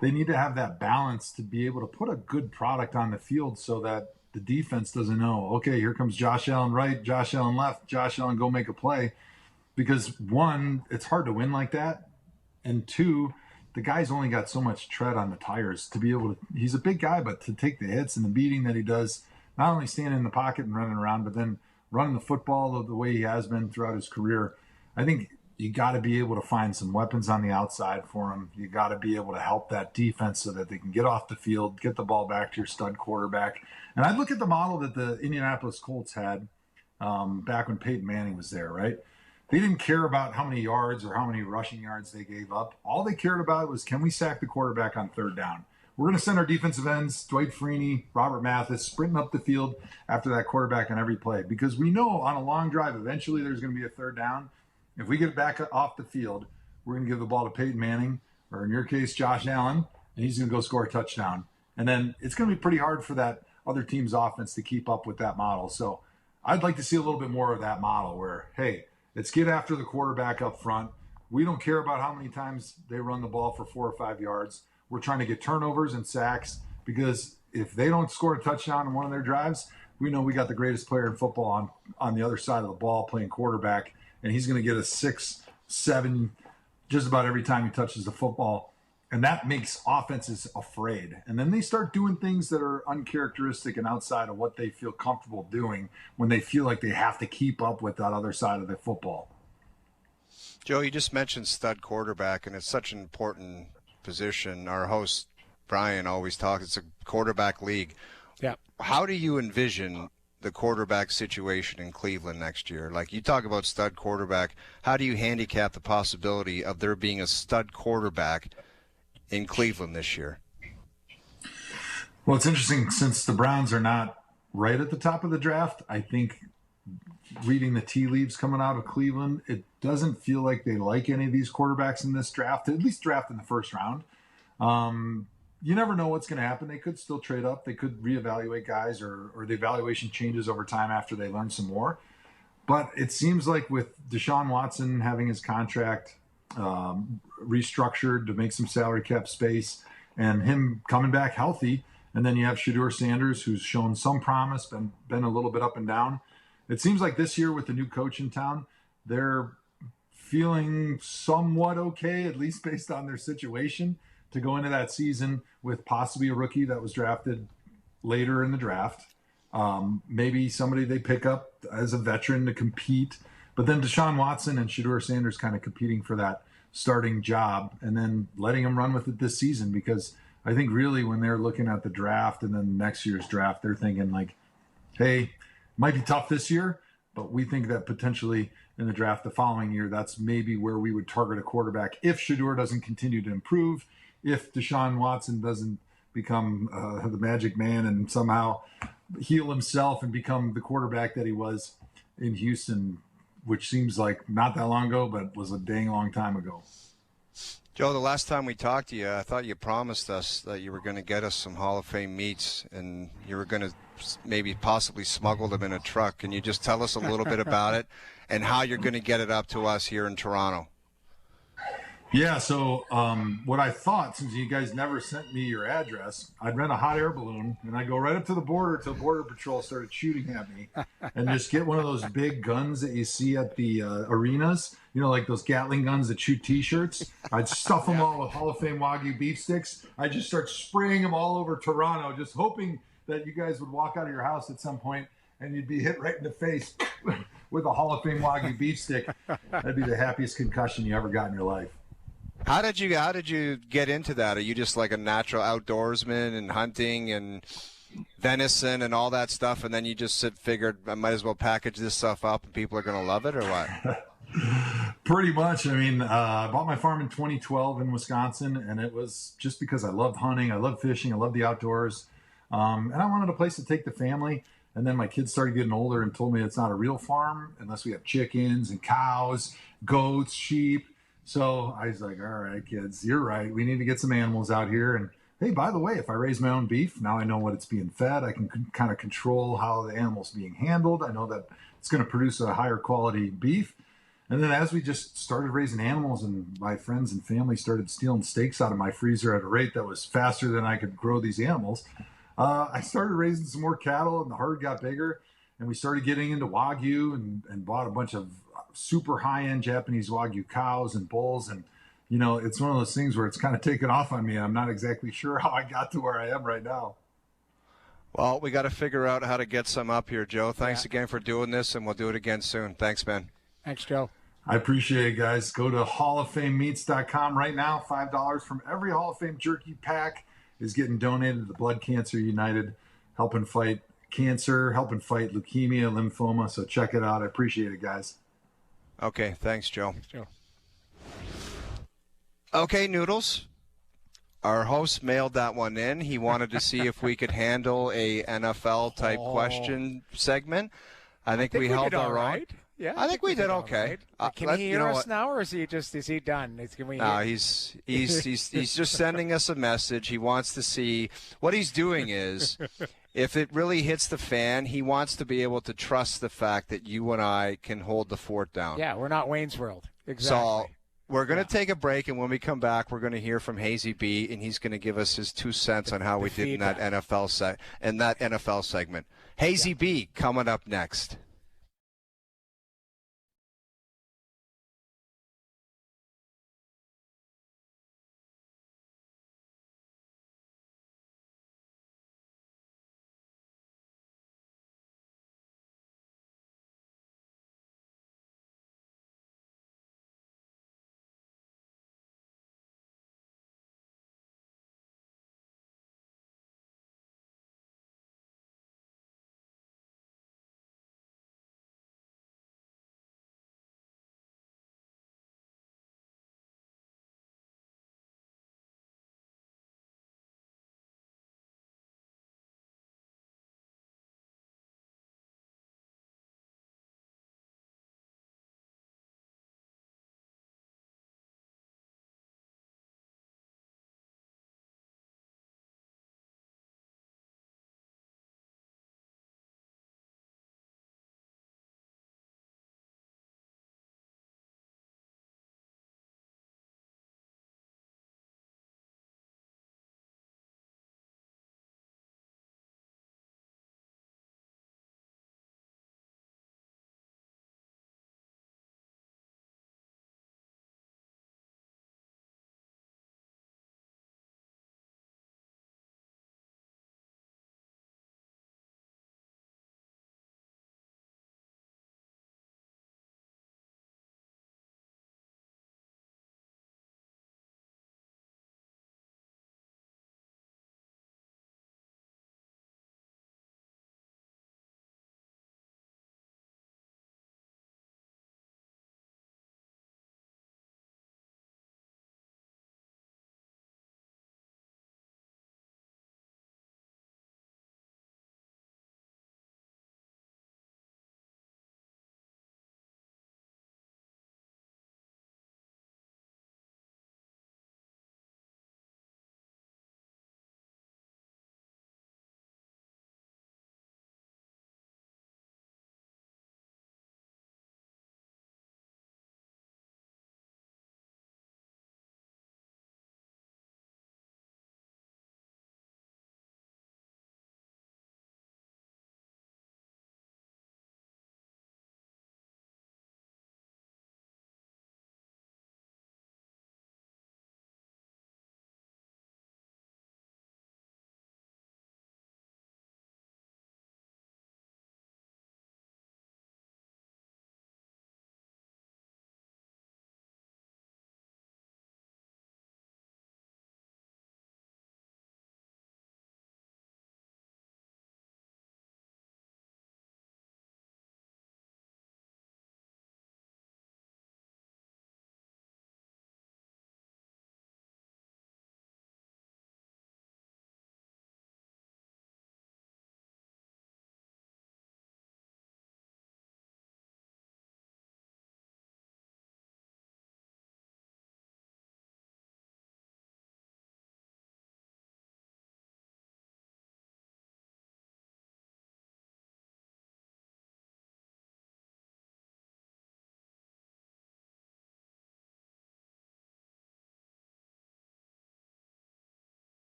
They need to have that balance to be able to put a good product on the field so that the defense doesn't know, okay, here comes Josh Allen right, Josh Allen left, Josh Allen go make a play. Because 1, it's hard to win like that. And 2, the guy's only got so much tread on the tires to be able to, he's a big guy, but to take the hits and the beating that he does, not only standing in the pocket and running around, but then running the football the way he has been throughout his career. I think you got to be able to find some weapons on the outside for him. You got to be able to help that defense so that they can get off the field, get the ball back to your stud quarterback. And I look at the model that the Indianapolis Colts had back when Peyton Manning was there, right? They didn't care about how many yards or how many rushing yards they gave up. All they cared about was, can we sack the quarterback on 3rd down? We're going to send our defensive ends, Dwight Freeney, Robert Mathis, sprinting up the field after that quarterback on every play. Because we know on a long drive, eventually there's going to be a 3rd down. If we get it back off the field, we're going to give the ball to Peyton Manning, or in your case, Josh Allen, and he's going to go score a touchdown. And then it's going to be pretty hard for that other team's offense to keep up with that model. So I'd like to see a little bit more of that model where, hey, let's get after the quarterback up front. We don't care about how many times they run the ball for 4 or 5 yards. We're trying to get turnovers and sacks because if they don't score a touchdown in one of their drives, we know we got the greatest player in football on the other side of the ball playing quarterback. And he's going to get a 6, 7 just about every time he touches the football. And that makes offenses afraid. And then they start doing things that are uncharacteristic and outside of what they feel comfortable doing when they feel like they have to keep up with that other side of the football. Joe, you just mentioned stud quarterback, and it's such an important position. Our host, Brian, always talks. It's a quarterback league. Yeah. How do you envision the quarterback situation in Cleveland next year? Like, you talk about stud quarterback. How do you handicap the possibility of there being a stud quarterback in Cleveland this year? Well, it's interesting since the Browns are not right at the top of the draft. I think reading the tea leaves coming out of Cleveland, it doesn't feel like they like any of these quarterbacks in this draft, at least draft in the 1st round. You never know what's going to happen. They could still trade up. They could reevaluate guys or the evaluation changes over time after they learn some more. But it seems like with Deshaun Watson having his contract restructured to make some salary cap space and him coming back healthy, and then you have Shedeur Sanders, who's shown some promise, been a little bit up and down. It seems like this year with the new coach in town, they're feeling somewhat okay, at least based on their situation, to go into that season with possibly a rookie that was drafted later in the draft. Maybe somebody they pick up as a veteran to compete. But then Deshaun Watson and Shedeur Sanders kind of competing for that starting job and then letting them run with it this season. Because I think really when they're looking at the draft and then next year's draft, they're thinking like, hey, it might be tough this year, but we think that potentially in the draft the following year, that's maybe where we would target a quarterback if Shedeur doesn't continue to improve, if Deshaun Watson doesn't become the magic man and somehow heal himself and become the quarterback that he was in Houston, which seems like not that long ago, but was a dang long time ago. Joe, the last time we talked to you, I thought you promised us that you were going to get us some Hall of Fame meats and you were going to maybe possibly smuggle them in a truck. Can you just tell us a little bit about it and how you're going to get it up to us here in Toronto? Yeah, so what I thought, since you guys never sent me your address, I'd rent a hot air balloon and I'd go right up to the border till Border Patrol started shooting at me and just get one of those big guns that you see at the arenas, you know, like those Gatling guns that shoot T-shirts. I'd stuff them all with Hall of Fame Wagyu beef sticks. I'd just start spraying them all over Toronto, just hoping that you guys would walk out of your house at some point and you'd be hit right in the face with a Hall of Fame Wagyu beef stick. That'd be the happiest concussion you ever got in your life. How did you get into that? Are you just like a natural outdoorsman and hunting and venison and all that stuff, and then you just figured I might as well package this stuff up and people are going to love it, or what? Pretty much. I mean, I bought my farm in 2012 in Wisconsin, and it was just because I loved hunting, I loved fishing, I loved the outdoors, and I wanted a place to take the family. And then my kids started getting older and told me it's not a real farm unless we have chickens and cows, goats, sheep. So I was like, all right, kids, you're right. We need to get some animals out here. And hey, by the way, if I raise my own beef, now I know what it's being fed. I can kind of control how the animal's being handled. I know that it's going to produce a higher quality beef. And then as we just started raising animals and my friends and family started stealing steaks out of my freezer at a rate that was faster than I could grow these animals, I started raising some more cattle, and the herd got bigger, and we started getting into Wagyu and bought a bunch of super high-end Japanese Wagyu cows and bulls. And, you know, it's one of those things where it's kind of taken off on me. I'm not exactly sure how I got to where I am right now. Well, we got to figure out how to get some up here, Joe. Thanks again for doing this, and we'll do it again soon. Thanks, Ben. Thanks, Joe. I appreciate it, guys. Go to hallofamemeats.com right now. $5 from every Hall of Fame jerky pack is getting donated to the Blood Cancer United, helping fight cancer, helping fight leukemia, lymphoma. So check it out. I appreciate it, guys. Okay, thanks, Joe. Thanks, Joe. Okay, Noodles. Our host mailed that one in. He wanted to see if we could handle a NFL-type question segment. I think we held our own. Right. Yeah, I think we did okay. Right. Can he hear us now, or is he done? Can we no, he's just sending us a message. He wants to see what he's doing is if it really hits the fan, he wants to be able to trust the fact that you and I can hold the fort down. Yeah, we're not Wayne's World. Exactly. So we're going to take a break, and when we come back, we're going to hear from Hazy B, and he's going to give us his 2 cents on how we did in that NFL segment. Hazy B coming up next.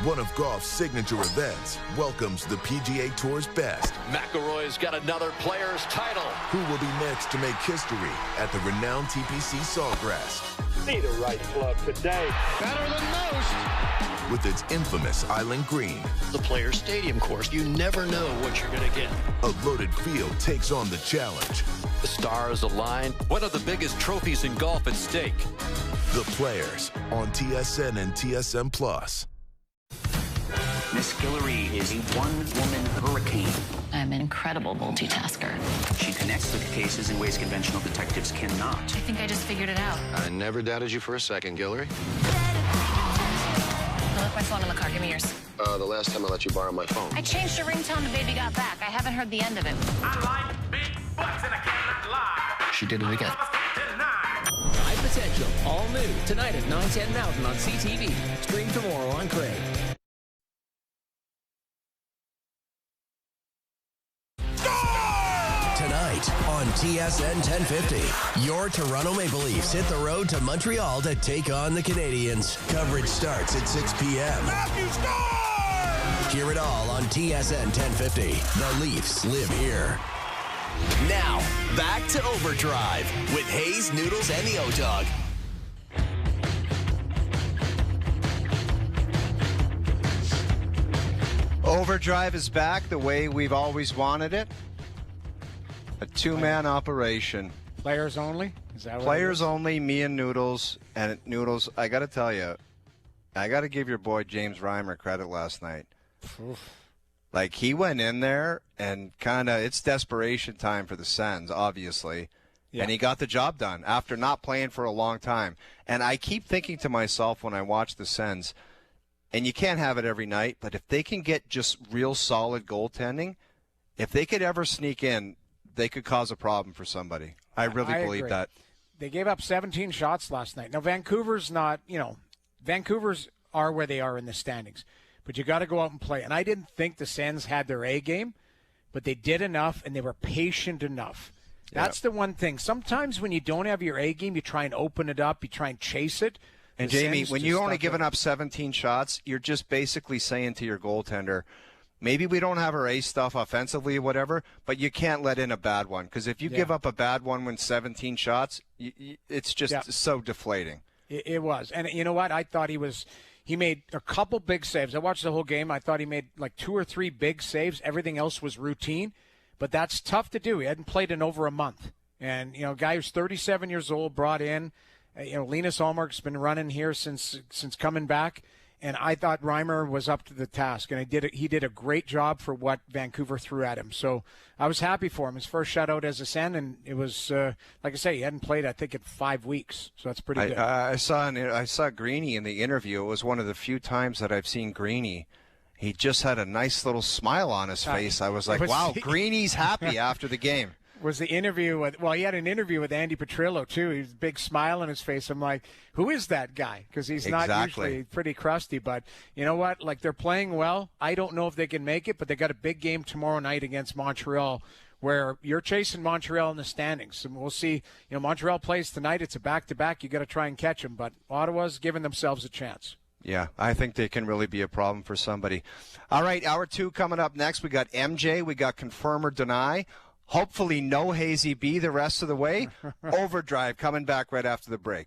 one of golf's signature events, welcomes the PGA Tour's best. McIlroy's got another player's title. Who will be next to make history at the renowned TPC Sawgrass? See the right club today. Better than most. With its infamous Island Green. The Players Stadium course. You never know what you're going to get. A loaded field takes on the challenge. The stars align. One of the biggest trophies in golf at stake. The Players on TSN and TSN Plus. Miss Guillory is a one-woman hurricane. I'm an incredible multitasker. She connects the cases in ways conventional detectives cannot. I think I just figured it out. I never doubted you for a second, Guillory. I left my phone in the car. Give me yours. The last time I let you borrow my phone. I changed the ringtone the baby got back. I haven't heard the end of it. I like big butts and I cannot lie. She did it again. High Potential, all new, tonight at 9/10 Mountain on CTV. Stream tomorrow on Crave. Tonight on TSN 1050, your Toronto Maple Leafs hit the road to Montreal to take on the Canadiens. Coverage starts at 6 p.m. Matthew scores! Hear it all on TSN 1050. The Leafs live here. Now, back to Overdrive with Hayes, Noodles, and the O-Dog. Overdrive is back the way we've always wanted it. A two-man operation. Players only? Is that what Players only, me and Noodles. And Noodles, I got to tell you, I got to give your boy James Reimer credit last night. Oof. Like, he went in there and kind of, it's desperation time for the Sens, obviously. Yeah. And he got the job done after not playing for a long time. And I keep thinking to myself when I watch the Sens, and you can't have it every night, but if they can get just real solid goaltending, if they could ever sneak in, they could cause a problem for somebody. I really believe agree. that. They gave up 17 shots last night. Now, Vancouver's not, Vancouver's are where they are in the standings. But you got to go out and play. And I didn't think the Sens had their A game, but they did enough, and they were patient enough. That's the one thing. Sometimes when you don't have your A game, you try and open it up. You try and chase it. And, Jamie, when you're only giving up 17 shots, you're just basically saying to your goaltender, maybe we don't have our A stuff offensively or whatever, but you can't let in a bad one. Because if you give up a bad one when 17 shots, it's just so deflating. It was. And you know what? I thought he made a couple big saves. I watched the whole game. I thought he made like 2 or 3 big saves. Everything else was routine. But that's tough to do. He hadn't played in over a month. And, a guy who's 37 years old, brought in. Linus Ullmark's been running here since coming back. And I thought Reimer was up to the task. And he did a great job for what Vancouver threw at him. So I was happy for him. His first shutout as a Sen. And it was, like I say, he hadn't played, I think, in 5 weeks. So that's pretty good. I saw Greeny in the interview. It was one of the few times that I've seen Greeny. He just had a nice little smile on his face. I was like, wow, Greeny's happy after the game. Was the interview he had an interview with Andy Petrillo, too. He was a big smile on his face. I'm like, who is that guy? Because he's not usually pretty crusty. But you know what? Like, they're playing well. I don't know if they can make it, but they got a big game tomorrow night against Montreal where you're chasing Montreal in the standings. And we'll see. Montreal plays tonight. It's a back-to-back. You got to try and catch them. But Ottawa's giving themselves a chance. Yeah, I think they can really be a problem for somebody. All right, hour 2 coming up next. We got MJ. We got Confirm or Deny. Hopefully no Hazy B the rest of the way. Overdrive coming back right after the break.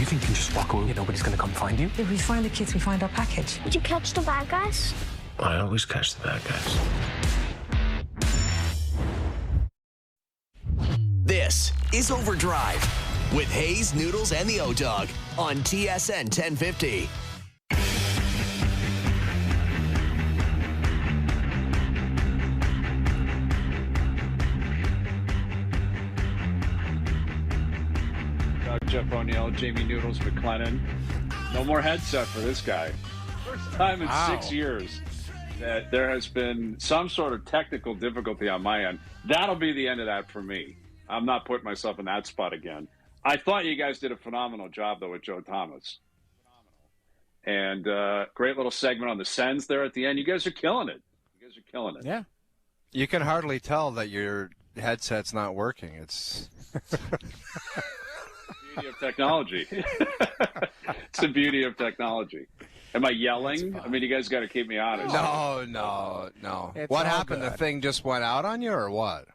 You think you can just walk away and nobody's going to come find you? If we find the kids, we find our package. Did you catch the bad guys? I always catch the bad guys. This is OverDrive with Hayes, Noodles, and the O-Dog on TSN 1050. Jeff O'Neill, Jamie Noodles, McLennan. No more headset for this guy. First time in 6 years that there has been some sort of technical difficulty on my end. That'll be the end of that for me. I'm not putting myself in that spot again. I thought you guys did a phenomenal job, though, with Joe Thomas. And great little segment on the Sens there at the end. You guys are killing it. Yeah. You can hardly tell that your headset's not working. It's... Beauty of technology. It's the beauty of technology. Am I yelling? I mean, you guys got to keep me honest. No. What happened? Good. The thing just went out on you, or what?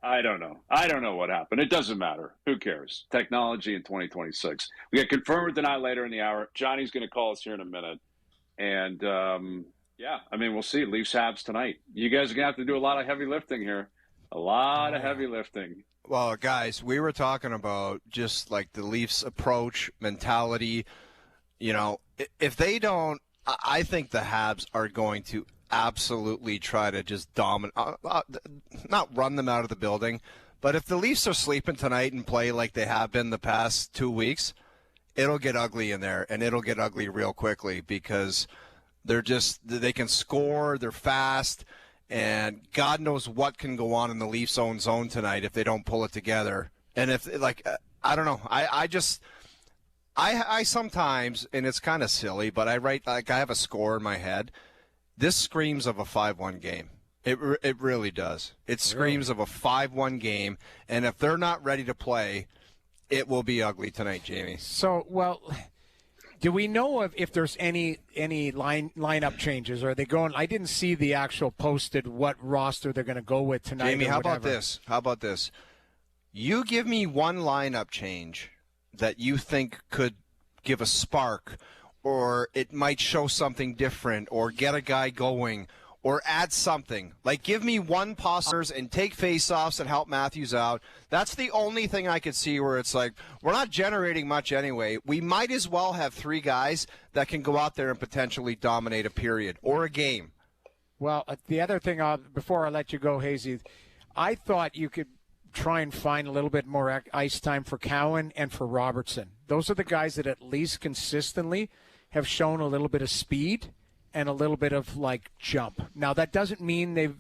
I don't know. I don't know what happened. It doesn't matter. Who cares? Technology in 2026. We get confirmed or denied later in the hour. Johnny's going to call us here in a minute. And, yeah, I mean, we'll see. Leafs Habs tonight. You guys are going to have to do a lot of heavy lifting here. A lot of heavy lifting. Well, guys, we were talking about just like the Leafs' approach, mentality. You know, if they don't, I think the Habs are going to absolutely try to just dominate, not run them out of the building. But if the Leafs are sleeping tonight and play like they have been the past 2 weeks, it'll get ugly in there, and it'll get ugly real quickly because they can score, they're fast. And God knows what can go on in the Leafs' own zone tonight if they don't pull it together. And if, I don't know. I sometimes, and it's kind of silly, but I have a score in my head. This screams of a 5-1 game. It really does. It screams of a 5-1 game. And if they're not ready to play, it will be ugly tonight, Jamie. So, well... Do we know if there's any lineup changes? Or are they going? I didn't see the actual posted what roster they're going to go with tonight. Jamie, how about this? You give me one lineup change that you think could give a spark, or it might show something different, or get a guy going, or add something. Like, give me one passers and take faceoffs and help Matthews out. That's the only thing I could see where it's like, we're not generating much anyway. We might as well have three guys that can go out there and potentially dominate a period or a game. Well, the other thing, before I let you go, Hazy, I thought you could try and find a little bit more ice time for Cowan and for Robertson. Those are the guys that at least consistently have shown a little bit of speed and a little bit of, jump. Now, that doesn't mean they've,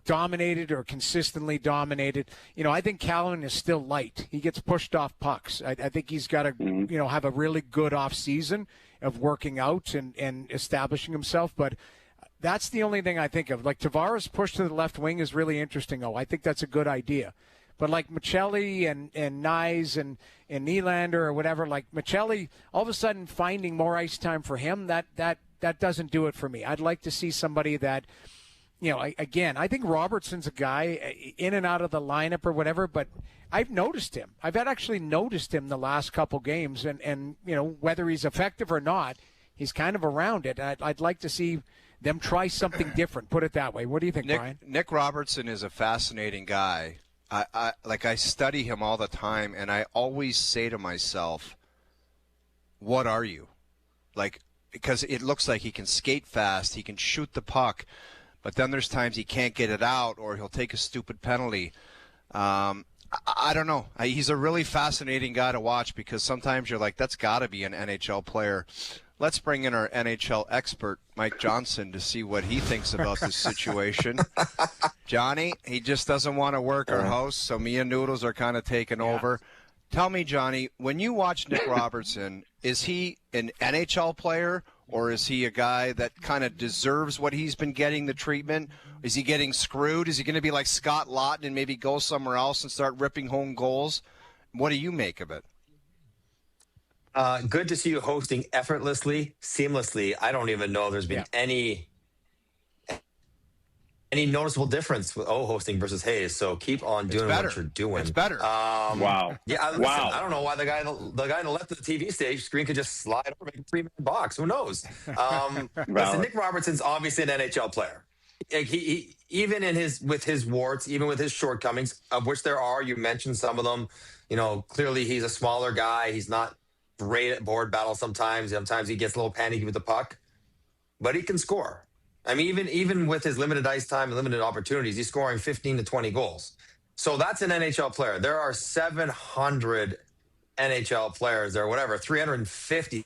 dominated or consistently dominated. I think Callan is still light. He gets pushed off pucks. I think he's got to, have a really good off-season of working out and establishing himself. But that's the only thing I think of. Tavares' push to the left wing is really interesting. I think that's a good idea. But Michelli and Nyes and Nylander or whatever, Michelli, all of a sudden finding more ice time for him, that doesn't do it for me. I'd like to see somebody that, again, I think Robertson's a guy in and out of the lineup or whatever, but I've noticed him. I've actually noticed him the last couple games, and whether he's effective or not, he's kind of around it. I'd like to see them try something different, put it that way. What do you think, Brian? Nick Robertson is a fascinating guy. I study him all the time, and I always say to myself, what are you? Because it looks like he can skate fast, he can shoot the puck, but then there's times he can't get it out or he'll take a stupid penalty. I don't know. He's a really fascinating guy to watch because sometimes you're like, that's got to be an NHL player. Let's bring in our NHL expert, Mike Johnson, to see what he thinks about this situation. Johnny, he just doesn't want to work our host, so me and Noodles are kind of taking over. Tell me, Johnny, when you watch Nick Robertson, is he an NHL player or is he a guy that kind of deserves what he's been getting, the treatment? Is he getting screwed? Is he going to be like Scott Laughton and maybe go somewhere else and start ripping home goals? What do you make of it? Good to see you hosting effortlessly, seamlessly. I don't even know if there's been any any noticeable difference with hosting versus Hayes. So keep on doing what you're doing. It's better. Wow. Yeah, listen, I don't know why the guy on the left of the TV stage screen could just slide over, make a 3-man box. Who knows? Listen, Nick Robertson's obviously an NHL player. Like he even with his warts, even with his shortcomings, of which there are, you mentioned some of them. Clearly he's a smaller guy. He's not great at board battle sometimes. Sometimes he gets a little panicky with the puck, but he can score. I mean, even with his limited ice time and limited opportunities, he's scoring 15 to 20 goals. So that's an NHL player. There are 700 NHL players or whatever, 350,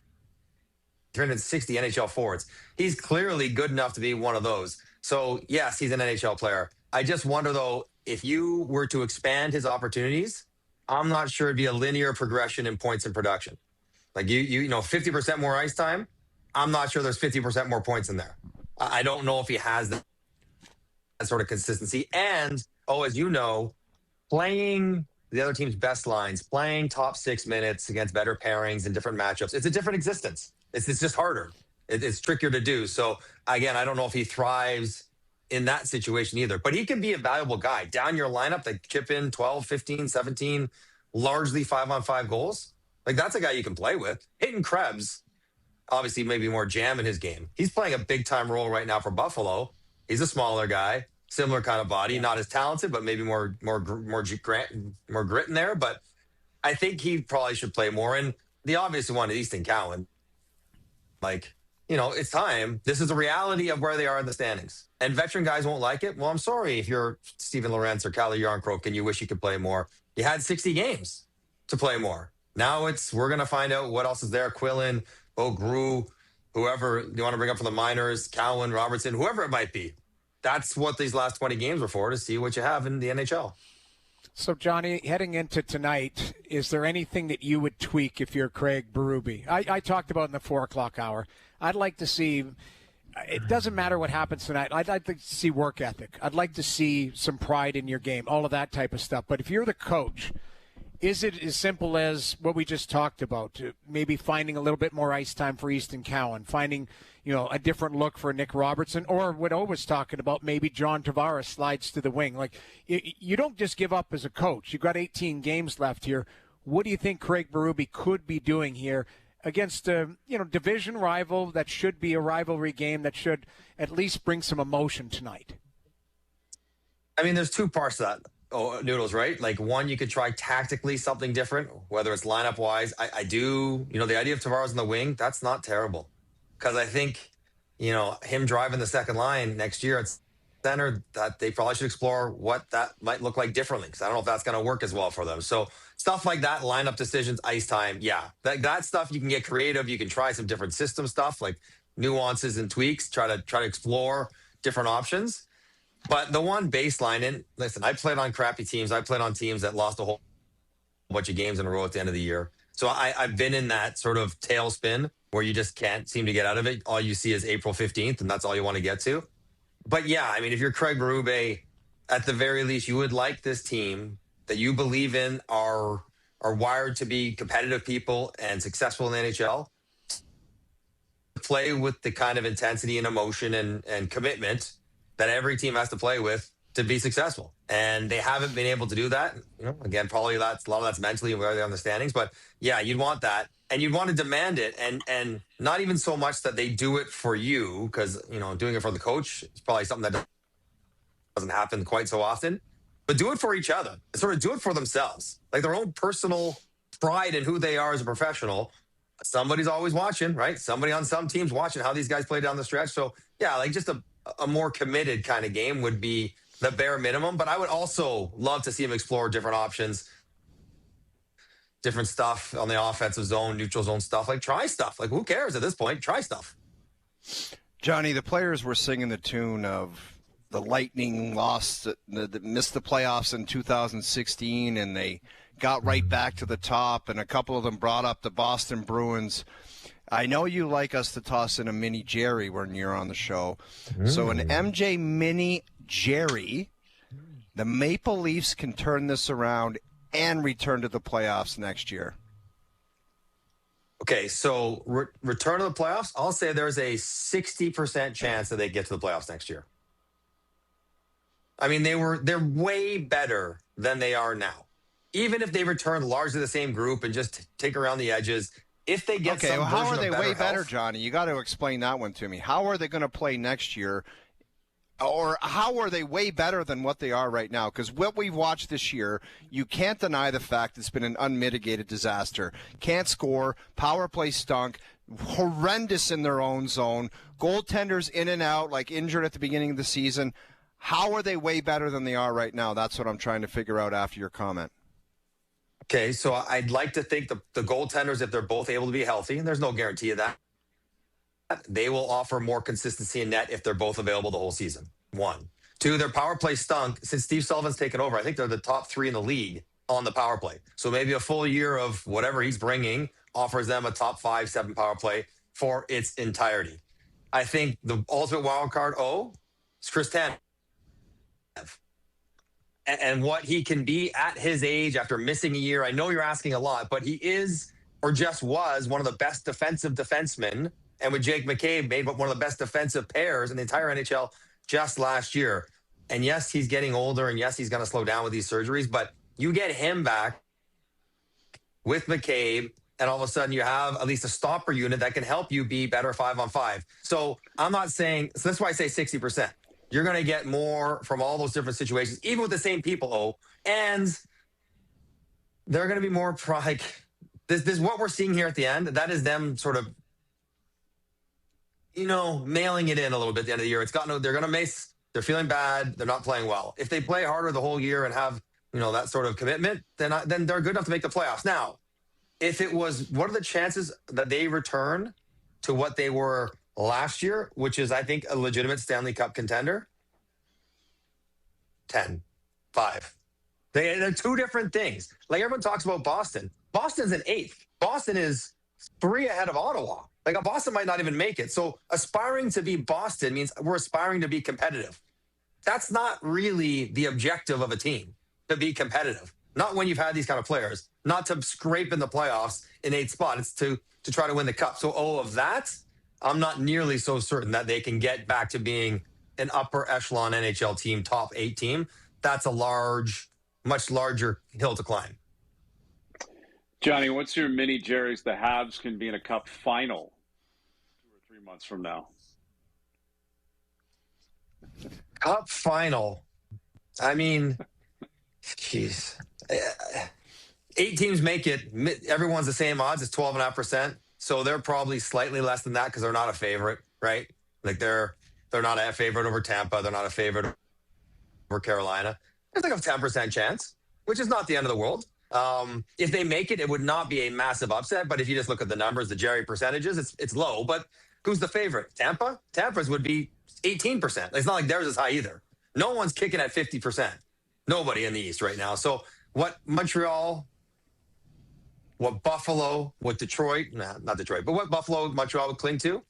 360 NHL forwards. He's clearly good enough to be one of those. So, yes, he's an NHL player. I just wonder, though, if you were to expand his opportunities, I'm not sure it'd be a linear progression in points and production. Like, 50% more ice time, I'm not sure there's 50% more points in there. I don't know if he has that sort of consistency. And, as you know, playing the other team's best lines, playing top 6 minutes against better pairings and different matchups, it's a different existence. It's just harder. It's trickier to do. So, again, I don't know if he thrives in that situation either. But he can be a valuable guy. Down your lineup, they chip in 12, 15, 17, largely 5-on-5 goals. Like, that's a guy you can play with. Hayden Krebs, obviously maybe more jam in his game. He's playing a big-time role right now for Buffalo. He's a smaller guy, similar kind of body, not as talented, but maybe more grit in there. But I think he probably should play more. And the obvious one is Easton Cowan. Like, it's time. This is a reality of where they are in the standings. And veteran guys won't like it. Well, I'm sorry if you're Steven Lorentz or Calle Yarncroke and you wish you could play more. You had 60 games to play more. Now we're going to find out what else is there. Quillen, Gru, whoever you want to bring up from the minors, Cowan, Robertson, whoever it might be. That's what these last 20 games were for, to see what you have in the NHL. So, Johnny, heading into tonight, is there anything that you would tweak if you're Craig Berube? I talked about in the 4 o'clock hour. I'd like to see, it doesn't matter what happens tonight. I'd like to see work ethic. I'd like to see some pride in your game, all of that type of stuff. But if you're the coach, is it as simple as what we just talked about, maybe finding a little bit more ice time for Easton Cowan, finding a different look for Nick Robertson, or what O was talking about, maybe John Tavares slides to the wing? Like, you don't just give up as a coach. You've got 18 games left here. What do you think Craig Berube could be doing here against a division rival that should be a rivalry game that should at least bring some emotion tonight? I mean, there's two parts to that. Noodles, right? Like, one, you could try tactically something different, whether it's lineup wise. I do, the idea of Tavares in the wing, that's not terrible. Because I think, him driving the second line next year at center, that they probably should explore what that might look like differently. Because I don't know if that's going to work as well for them. So stuff like that, lineup decisions, ice time, yeah. That stuff, you can get creative. You can try some different system stuff, like nuances and tweaks, try to explore different options. But the one baseline, and listen, I played on crappy teams. I played on teams that lost a whole bunch of games in a row at the end of the year. So I've been in that sort of tailspin where you just can't seem to get out of it. All you see is April 15th, and that's all you want to get to. But yeah, I mean, if you're Craig Berube, at the very least, you would like this team that you believe in are wired to be competitive people and successful in the NHL, play with the kind of intensity and emotion and commitment that every team has to play with to be successful. And they haven't been able to do that. Again, probably a lot of that's mentally where they're on the standings. But yeah, you'd want that. And you'd want to demand it. And not even so much that they do it for you, because, doing it for the coach is probably something that doesn't happen quite so often. But do it for each other. Sort of do it for themselves. Like their own personal pride in who they are as a professional. Somebody's always watching, right? Somebody on some teams watching how these guys play down the stretch. So yeah, like just a more committed kind of game would be the bare minimum. But I would also love to see him explore different options, different stuff on the offensive zone, neutral zone stuff. Like, try stuff. Like, who cares at this point? Try stuff. Johnny, the players were singing the tune of the Lightning lost, that missed the playoffs in 2016, and they got right back to the top, and a couple of them brought up the Boston Bruins. I know you like us to toss in a mini Jerry when you're on the show. So an MJ mini Jerry, the Maple Leafs can turn this around and return to the playoffs next year. Okay, so return to the playoffs, I'll say there's a 60% chance that they get to the playoffs next year. I mean, they're way better than they are now. Even if they return largely the same group and just take around the edges, if they get some how are version they of better way better, health, Johnny? You got to explain that one to me. How are they going to play next year? Or how are they way better than what they are right now? Because what we've watched this year, you can't deny the fact it's been an unmitigated disaster. Can't score, power play stunk, horrendous in their own zone, goaltenders in and out, like injured at the beginning of the season. How are they way better than they are right now? That's what I'm trying to figure out after your comment. Okay, so I'd like to think the goaltenders, if they're both able to be healthy, and there's no guarantee of that, they will offer more consistency in net if they're both available the whole season. 1. 2, their power play stunk. Since Steve Sullivan's taken over, I think they're the top 3 in the league on the power play. So maybe a full year of whatever he's bringing offers them a top 5, 7 power play for its entirety. I think the ultimate wild card, is Chris Tanev. And what he can be at his age after missing a year. I know you're asking a lot, but he is, or just was, one of the best defensive defensemen. And with Jake McCabe, made one of the best defensive pairs in the entire NHL just last year. And yes, he's getting older, and yes, he's going to slow down with these surgeries, but you get him back with McCabe, and all of a sudden you have at least a stopper unit that can help you be better 5-on-5. So I'm not saying, so that's why I say 60%. You're going to get more from all those different situations, even with the same people, and they're going to be more like this is what we're seeing here at the end. That is them sort of, mailing it in a little bit at the end of the year. They're going to mace. They're feeling bad. They're not playing well. If they play harder the whole year and have, that sort of commitment, then they're good enough to make the playoffs. Now, if it was, what are the chances that they return to what they were last year, which is, I think, a legitimate Stanley Cup contender? 10, 5. They're two different things. Like everyone talks about Boston. Boston's an 8th. Boston is 3 ahead of Ottawa. Like Boston might not even make it. So aspiring to be Boston means we're aspiring to be competitive. That's not really the objective of a team, to be competitive. Not when you've had these kind of players. Not to scrape in the playoffs in 8th spot. It's to try to win the cup. So of that, I'm not nearly so certain that they can get back to being an upper echelon NHL team, top 8 team. That's a much larger hill to climb. Johnny, what's your mini Jerry's? The Habs can be in a cup final 2 or 3 months from now. Cup final. I mean, jeez. 8 teams make it. Everyone's the same odds. It's 12.5%. So they're probably slightly less than that because they're not a favorite, right? Like they're not a favorite over Tampa. They're not a favorite over Carolina. There's like a 10% chance, which is not the end of the world. If they make it, it would not be a massive upset. But if you just look at the numbers, the Jerry percentages, it's low. But who's the favorite? Tampa? Tampa's would be 18%. It's not like theirs is high either. No one's kicking at 50%. Nobody in the East right now. So what Montreal, what Buffalo, what Detroit, not Detroit, but what Buffalo, Montreal would cling to,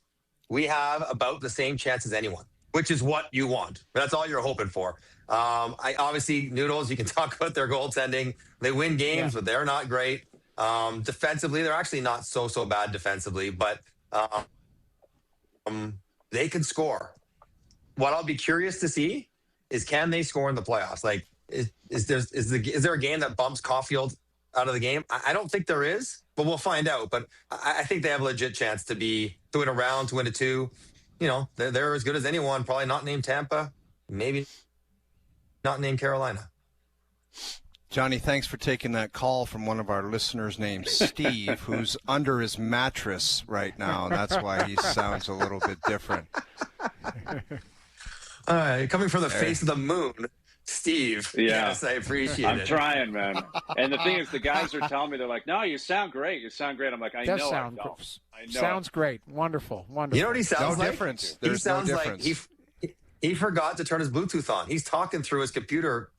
we have about the same chance as anyone, which is what you want. That's all you're hoping for. Obviously, Noodles, you can talk about their goaltending. They win games, but they're not great. Defensively, they're actually not so bad defensively, but they can score. What I'll be curious to see is, can they score in the playoffs? Like, is there a game that bumps Caulfield out of the game? I don't think there is, but we'll find out. But I think they have a legit chance to win a round, to win a 2. They're as good as anyone. Probably not named Tampa. Maybe not named Carolina. Johnny, thanks for taking that call from one of our listeners named Steve, who's under his mattress right now. That's why he sounds a little bit different. Coming from the face of the moon, Steve. Yeah. Yes, I appreciate it. I'm trying, man. And the thing is, the guys are telling me, they're like, no, you sound great. You sound great. I'm like, I know I don't. Sounds great. Wonderful. You know what he sounds like? Difference. He sounds like he forgot to turn his Bluetooth on. He's talking through his computer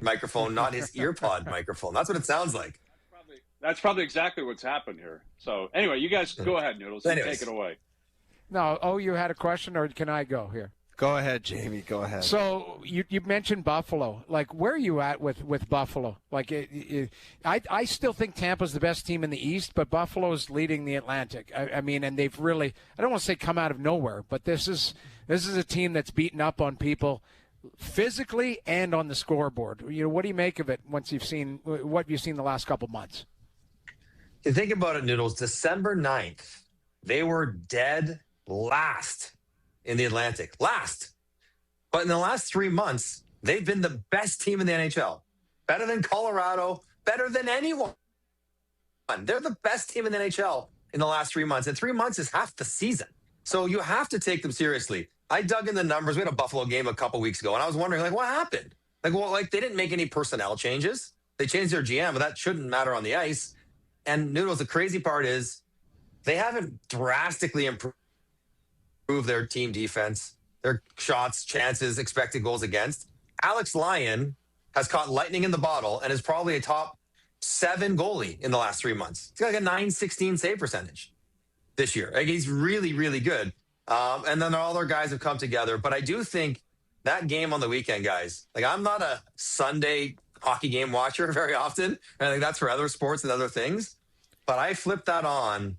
microphone, not his earpod microphone. That's what it sounds like. That's probably exactly what's happened here. So anyway, you guys go ahead, Noodles. Take it away. No, you had a question, or can I go here? Go ahead, Jamie. Go ahead. So you mentioned Buffalo. Like, where are you at with Buffalo? Like, I still think Tampa's the best team in the East, but Buffalo's leading the Atlantic. I mean, and they've really, I don't want to say come out of nowhere, but this is a team that's beaten up on people. physically and on the scoreboard. What do you make of it once you've seen what you've seen the last couple months? You think about it, Noodles. December 9th, they were dead last in the Atlantic. Last. But in the last 3 months, they've been the best team in the NHL. Better than Colorado, better than anyone. They're the best team in the NHL in the last 3 months. And 3 months is half the season. So you have to take them seriously. I dug in the numbers. We had a Buffalo game a couple weeks ago, and I was wondering, what happened? They didn't make any personnel changes. They changed their GM, but that shouldn't matter on the ice. And Noodles, the crazy part is they haven't drastically improved their team defense, their shots, chances, expected goals against. Alex Lyon has caught lightning in the bottle and is probably a top 7 goalie in the last 3 months. He's got like a .916 save percentage this year. He's really, really good. And then all their guys have come together. But I do think that game on the weekend, guys, I'm not a Sunday hockey game watcher very often. I think that's for other sports and other things. But I flipped that on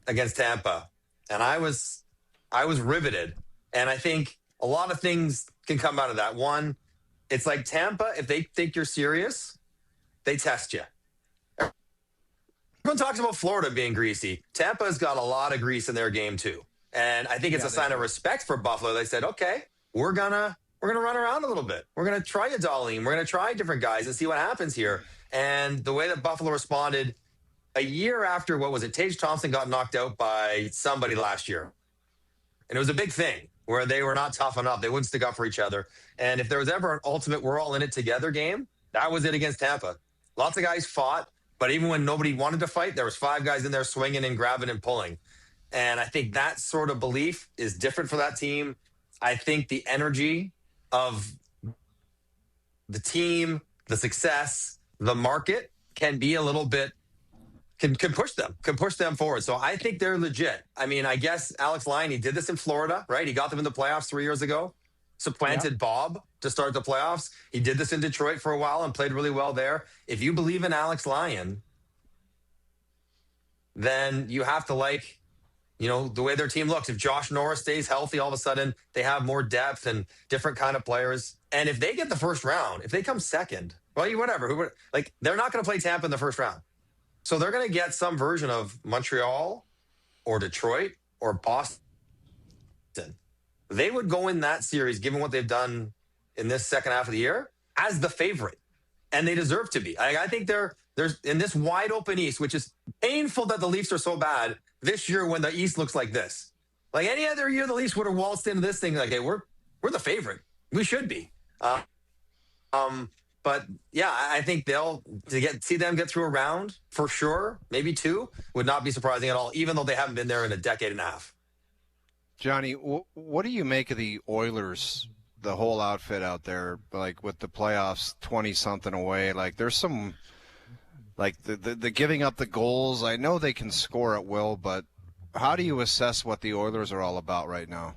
against Tampa, and I was riveted. And I think a lot of things can come out of that. One, it's like Tampa, if they think you're serious, they test you. Everyone talks about Florida being greasy. Tampa's got a lot of grease in their game too. And I think it's a sign of respect for Buffalo. They said, okay, we're gonna run around a little bit. We're gonna try a Darlene. We're gonna try different guys and see what happens here. And the way that Buffalo responded a year after, Tage Thompson got knocked out by somebody last year. And it was a big thing where they were not tough enough. They wouldn't stick up for each other. And if there was ever an ultimate we're all in it together game, that was it against Tampa. Lots of guys fought, but even when nobody wanted to fight, there was 5 guys in there swinging and grabbing and pulling. And I think that sort of belief is different for that team. I think the energy of the team, the success, the market can be a little bit, can push them forward. So I think they're legit. I mean, I guess Alex Lyon, he did this in Florida, right? He got them in the playoffs 3 years ago, supplanted Bob to start the playoffs. He did this in Detroit for a while and played really well there. If you believe in Alex Lyon, then you have to the way their team looks. If Josh Norris stays healthy, all of a sudden they have more depth and different kind of players. And if they get the first round, if they come second, whatever. They're not going to play Tampa in the first round. So they're going to get some version of Montreal or Detroit or Boston. They would go in that series, given what they've done in this second half of the year, as the favorite. And they deserve to be. I think there's in this wide open East, which is painful that the Leafs are so bad this year when the East looks like this. Like any other year, the Leafs would have waltzed into this thing hey, we're the favorite. We should be. But yeah, I think see them get through a round for sure, maybe 2, would not be surprising at all, even though they haven't been there in a decade and a half. Johnny, what do you make of the Oilers, the whole outfit out there, with the playoffs 20-something away? There's some, the giving up the goals. I know they can score at will, but how do you assess what the Oilers are all about right now?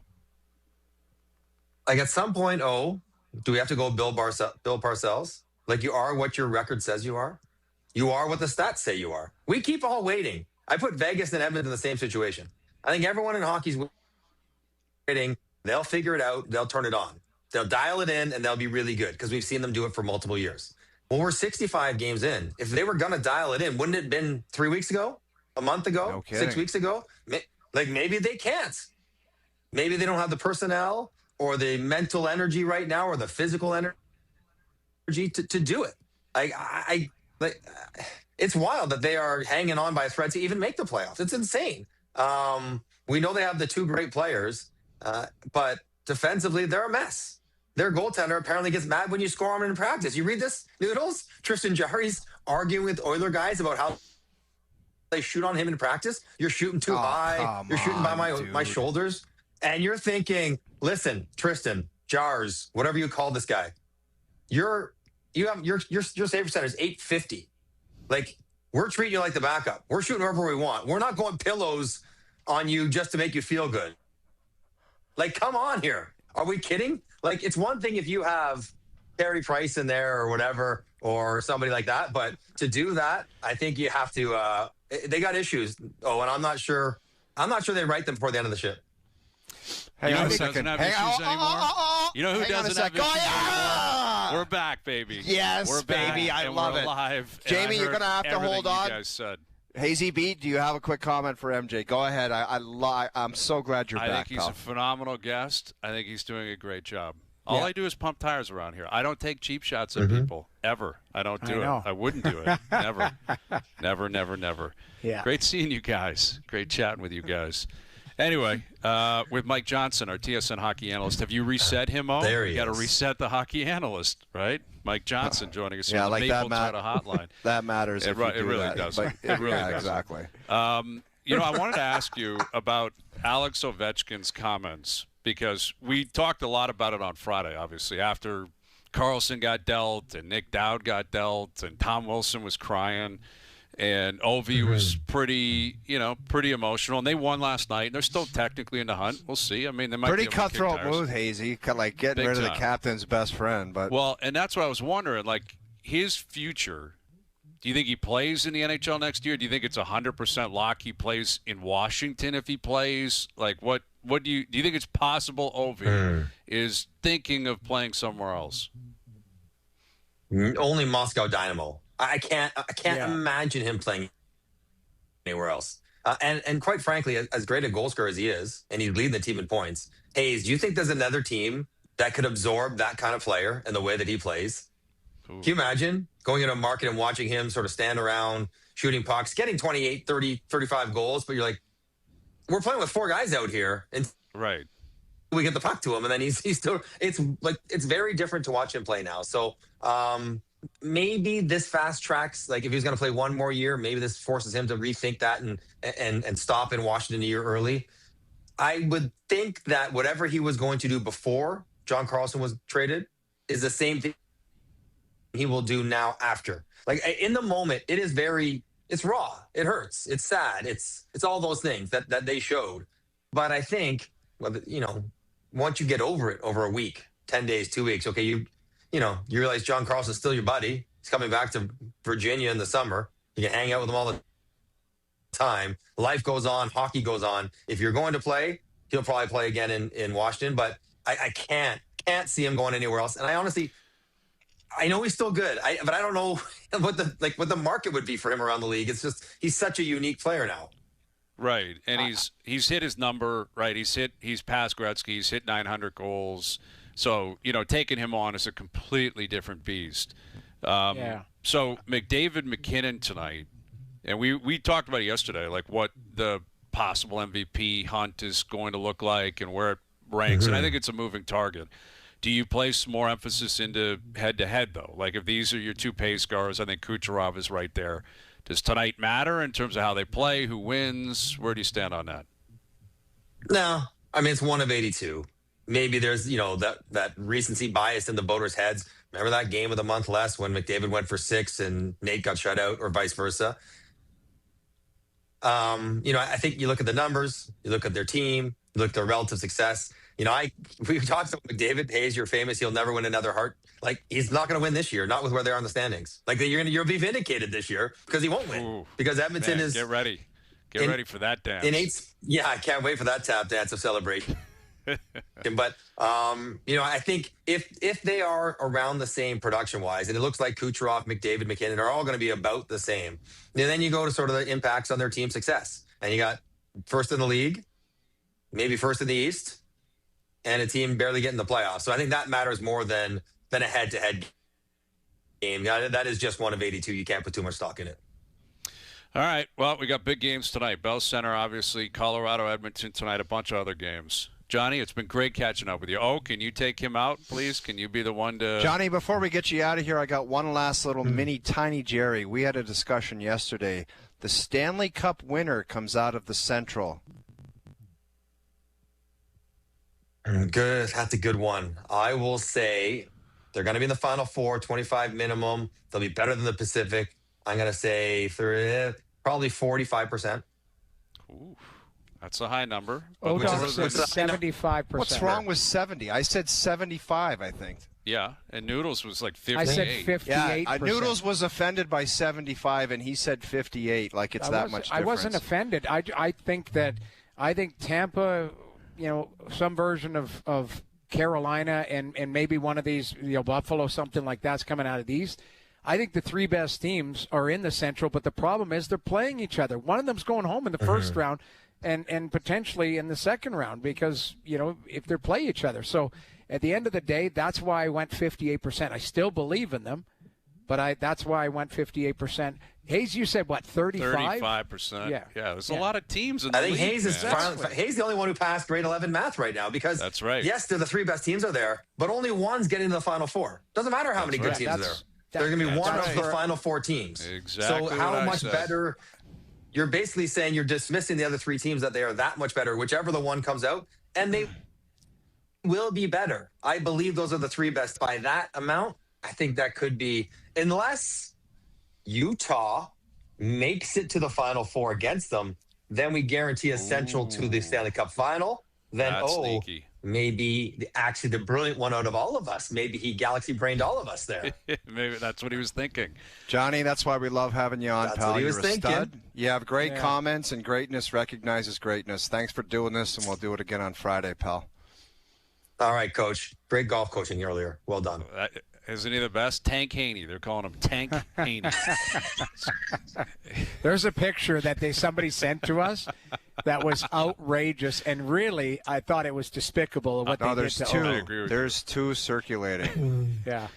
At some point, do we have to go Bill Parcells? You are what your record says you are. You are what the stats say you are. We keep all waiting. I put Vegas and Edmonton in the same situation. I think everyone in hockey's waiting. They'll figure it out. They'll turn it on. They'll dial it in, and they'll be really good because we've seen them do it for multiple years. Well, we're 65 games in. If they were going to dial it in, wouldn't it have been 3 weeks ago, a month ago, 6 weeks ago? Maybe they can't. Maybe they don't have the personnel or the mental energy right now or the physical energy to do it. It's wild that they are hanging on by a thread to even make the playoffs. It's insane. We know they have the 2 great players, but defensively, they're a mess. Their goaltender apparently gets mad when you score on him in practice. You read this, Noodles? Tristan Jarry's arguing with Oiler guys about how they shoot on him in practice. You're shooting too high. You're shooting by my shoulders. And you're thinking, listen, Tristan, Jars, whatever you call this guy, your save percentage is 850. We're treating you like the backup. We're shooting wherever we want. We're not going pillows on you just to make you feel good. Come on here. Are we kidding? It's one thing if you have Carey Price in there or whatever, or somebody like that, but to do that, I think you have to, they got issues. And I'm not sure they write them before the end of the ship. Hang you know on a who second. doesn't have issues anymore? You know who Hang on a doesn't have second. issues Yeah! anymore? We're back, baby. Yes, we're back, baby. I and love we're it. Alive, Jamie, you're going to have to hold on. You guys said. Hazy Beat, do you have a quick comment for MJ? Go ahead. I'm so glad you're back, I think he's pal. a phenomenal guest. I think he's doing a great job. All I do is pump tires around here. I don't take cheap shots at people, ever. I don't do it. I wouldn't do it. Never. Never, never, never. Yeah. Great seeing you guys. Great chatting with you guys. Anyway, with Mike Johnson, our TSN hockey analyst, have you reset him, O? There he is. You got to reset the hockey analyst, right? Mike Johnson joining us on the like Maple that, Title Hotline. That matters. It really does. It really does. Exactly. I wanted to ask you about Alex Ovechkin's comments, because we talked a lot about it on Friday, obviously, after Carlson got dealt and Nick Dowd got dealt and Tom Wilson was crying and Ovi was pretty emotional. And they won last night, and they're still technically in the hunt. We'll see. I mean, they might pretty be able to kick cutthroat tires. move, Hazy, like getting Big rid of the time. captain's best friend. But well, and that's what I was wondering, like his future. Do you think he plays in the NHL next year? Do you think it's 100% lock he plays in Washington if he plays? Like, what do you think it's possible Ovi is thinking of playing somewhere else? Only Moscow Dynamo. I can't imagine him playing anywhere else. And quite frankly, as great a goal scorer as he is, and he's leading the team in points, Hayes, do you think there's another team that could absorb that kind of player and the way that he plays? Ooh. Can you imagine going into a market and watching him sort of stand around, shooting pucks, getting 28, 30, 35 goals, but you're like, we're playing with four guys out here, and right, we get the puck to him, and then he's still. It's very different to watch him play now. So maybe this fast tracks. Like if he was going to play one more year, maybe this forces him to rethink that and stop in Washington a year early. I would think that whatever he was going to do before John Carlson was traded is the same thing he will do now after. Like in the moment, it's raw. It hurts. It's sad. It's all those things that they showed. But I think, once you get over it over a week, 10 days, 2 weeks, okay, you realize John Carlson's still your buddy. He's coming back to Virginia in the summer. You can hang out with him all the time. Life goes on. Hockey goes on. If you're going to play, he'll probably play again in Washington. But I can't see him going anywhere else. And I honestly, I know he's still good, but I don't know what the market would be for him around the league. It's just he's such a unique player now. Right, and he's hit his number. Right, he's passed Gretzky. He's hit 900 goals. So taking him on is a completely different beast. So McDavid, McKinnon tonight, and we talked about it yesterday, like what the possible MVP hunt is going to look like and where it ranks. And I think it's a moving target. Do you place more emphasis into head-to-head, though? Like, if these are your two pace guards, I think Kucherov is right there. Does tonight matter in terms of how they play, who wins? Where do you stand on that? No. I mean, it's one of 82. Maybe there's, that recency bias in the voters' heads. Remember that game of the month less when McDavid went for 6 and Nate got shut out, or vice versa? I think you look at the numbers, you look at their team, you look at their relative success. We talked about McDavid. Hayes, you're famous. He'll never win another Hart. Like, he's not going to win this year, not with where they are in the standings. Like, you'll be vindicated this year because he won't win. Ooh, because Edmonton is. Get ready. Get ready for that dance. I can't wait for that tap dance of celebration. But, I think if they are around the same production-wise, and it looks like Kucherov, McDavid, McKinnon are all going to be about the same, and then you go to sort of the impacts on their team success. And you got first in the league, maybe first in the East, and a team barely getting the playoffs. So I think that matters more than a head-to-head game. That is just one of 82. You can't put too much stock in it. All right. Well, we got big games tonight. Bell Center, obviously, Colorado, Edmonton tonight, a bunch of other games. Johnny, it's been great catching up with you. Oh, can you take him out, please? Can you be the one to... Johnny, before we get you out of here, I got one last little mini tiny Jerry. We had a discussion yesterday. The Stanley Cup winner comes out of the Central. Good. That's a good one. I will say they're going to be in the Final Four, 25 minimum. They'll be better than the Pacific. I'm going to say probably 45%. Ooh, that's a high number. Which is 75%. What's wrong with 70? I said 75, I think. Yeah, and Noodles was like 58. I said 58%. Yeah, Noodles was offended by 75, and he said 58, like it's that much difference. I wasn't offended. I think Tampa some version of Carolina and maybe one of these, Buffalo, something like that's coming out of these. I think the three best teams are in the Central, but the problem is they're playing each other. One of them's going home in the first round and potentially in the second round because, if they play each other. So at the end of the day, that's why I went 58%. I still believe in them, but that's why I went 58%. Hayes, you said, what, 35? 35%. Yeah. There's a lot of teams in the I think league, Hayes is Hayes the only one who passed grade 11 math right now because that's right. Yes, the three best teams are there, but only one's getting to the Final Four. Doesn't matter how many good teams are there. There's going to be one of the Final Four teams. Exactly. So how much better? You're basically saying you're dismissing the other three teams that they are that much better, whichever the one comes out, and they will be better. I believe those are the three best by that amount. I think that could be, unless Utah makes it to the Final Four against them, then we guarantee essential to the Stanley Cup Final. Then, sneaky. Maybe actually the brilliant one out of all of us. Maybe he galaxy brained all of us there. Maybe that's what he was thinking. Johnny, that's why we love having you on, that's pal. What he was You're a thinking. Stud. You have great comments, and greatness recognizes greatness. Thanks for doing this, and we'll do it again on Friday, pal. All right, Coach. Great golf coaching earlier. Well done. Isn't he the best? Tank Haney. They're calling him Tank Haney. There's a picture that somebody sent to us that was outrageous, and really, I thought it was despicable of what they did to two. There's two circulating. Yeah.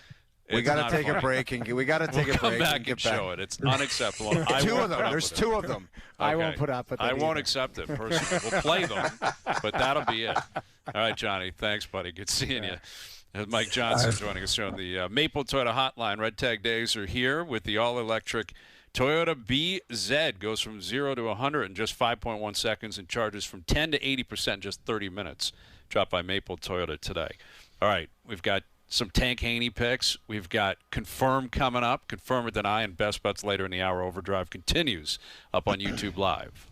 We got to take a break and we'll come back and show it. It's unacceptable. Two of them. There's two of them. I won't put up with it. I won't accept it personally. We'll play them, but that'll be it. All right, Johnny. Thanks, buddy. Good seeing you. Mike Johnson joining us here on the Maple Toyota Hotline. Red Tag Days are here with the all-electric Toyota BZ. Goes from 0 to 100 in just 5.1 seconds and charges from 10 to 80% in just 30 minutes. Drop by Maple Toyota today. All right, we've got some Tank Haney picks. We've got Confirm coming up. Confirm or Deny and Best Bets later in the hour. OverDrive continues up on YouTube Live.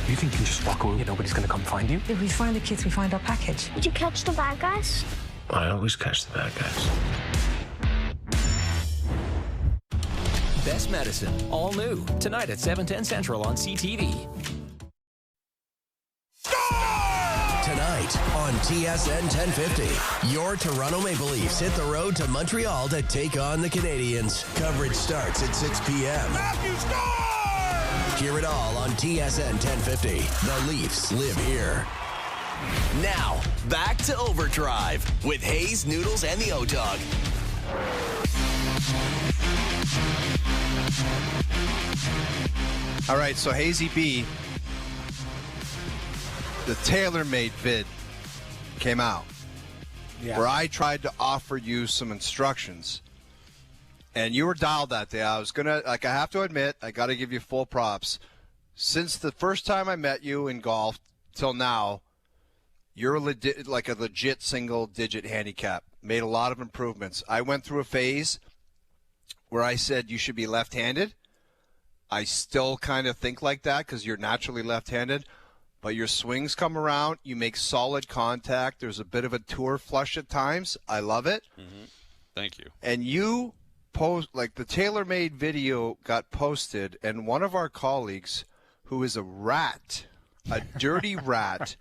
You think you can just walk away and nobody's going to come find you? If we find the kids, we find our package. Did you catch the bad guys? I always catch the bad guys. Best Medicine, all new, tonight at 7:10 Central on CTV. Tonight on TSN 1050, your Toronto Maple Leafs hit the road to Montreal to take on the Canadiens. Coverage starts at 6 p.m. Matthew scores! Hear it all on TSN 1050. The Leafs live here. Now, back to Overdrive with Hayes, Noodles, and the O-Dog. All right, so Hazy B, the tailor-made vid came out where I tried to offer you some instructions, and you were dialed that day. I was gonna, I have to admit, I got to give you full props. Since the first time I met you in golf till now, you're a legit single-digit handicap. Made a lot of improvements. I went through a phase where I said you should be left-handed. I still kind of think like that because you're naturally left-handed. But your swings come around. You make solid contact. There's a bit of a tour flush at times. I love it. Mm-hmm. Thank you. And you post, like the tailor-made video got posted, and one of our colleagues, who is a rat, a dirty rat,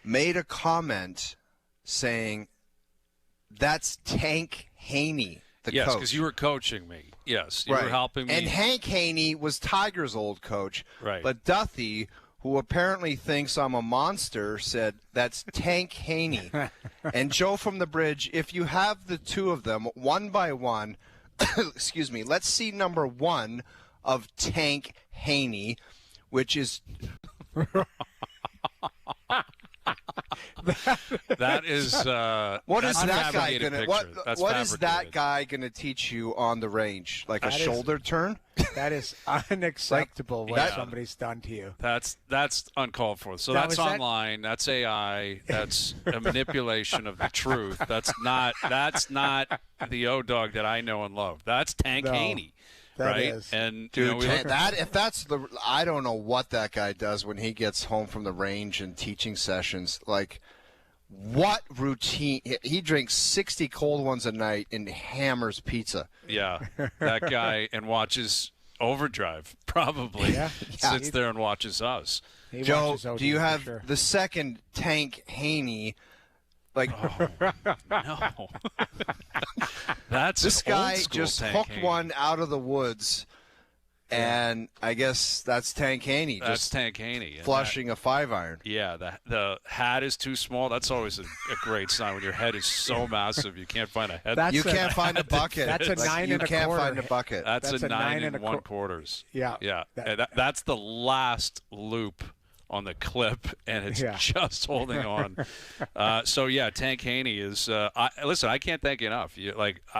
made a comment saying, that's Tank Haney, the coach. Yes, because you were coaching me. Yes, you were helping me. And Hank Haney was Tiger's old coach. Right. But Duthie, who apparently thinks I'm a monster, said, that's Tank Haney. And Joe from the Bridge, if you have the two of them, one by one, excuse me, let's see number one of Tank Haney, which is... That is what is that guy gonna what is that fabricated. guy gonna teach you on the range? Like a shoulder turn? That is unacceptable what somebody's done to you. That's uncalled for. So that's online. That's AI. That's a manipulation of the truth. That's not the O-Dog that I know and love. That's Tank Haney. That right? is. And dude, if that's the, I don't know what that guy does when he gets home from the range and teaching sessions. Like, what routine? He drinks 60 cold ones a night and hammers pizza. Yeah, that guy, and watches OverDrive. Probably sits there and watches us. Joe, do you have the second Tank Haney? Like, no. That's this guy old-school just Tank hooked Haney. one out of the woods, and I guess that's Tank Haney. That's just Tank Haney. Flushing a 5-iron. Yeah, the hat is too small. That's always a great sign when your head is so massive you can't find a head. You can't find a bucket. That's a 9 and a quarter. You can't find a bucket. That's a 9 and 1/4. Yeah. Yeah. That's the last loop on the clip, and it's just holding on. So yeah, Tank Haney is. Listen, I can't thank you enough.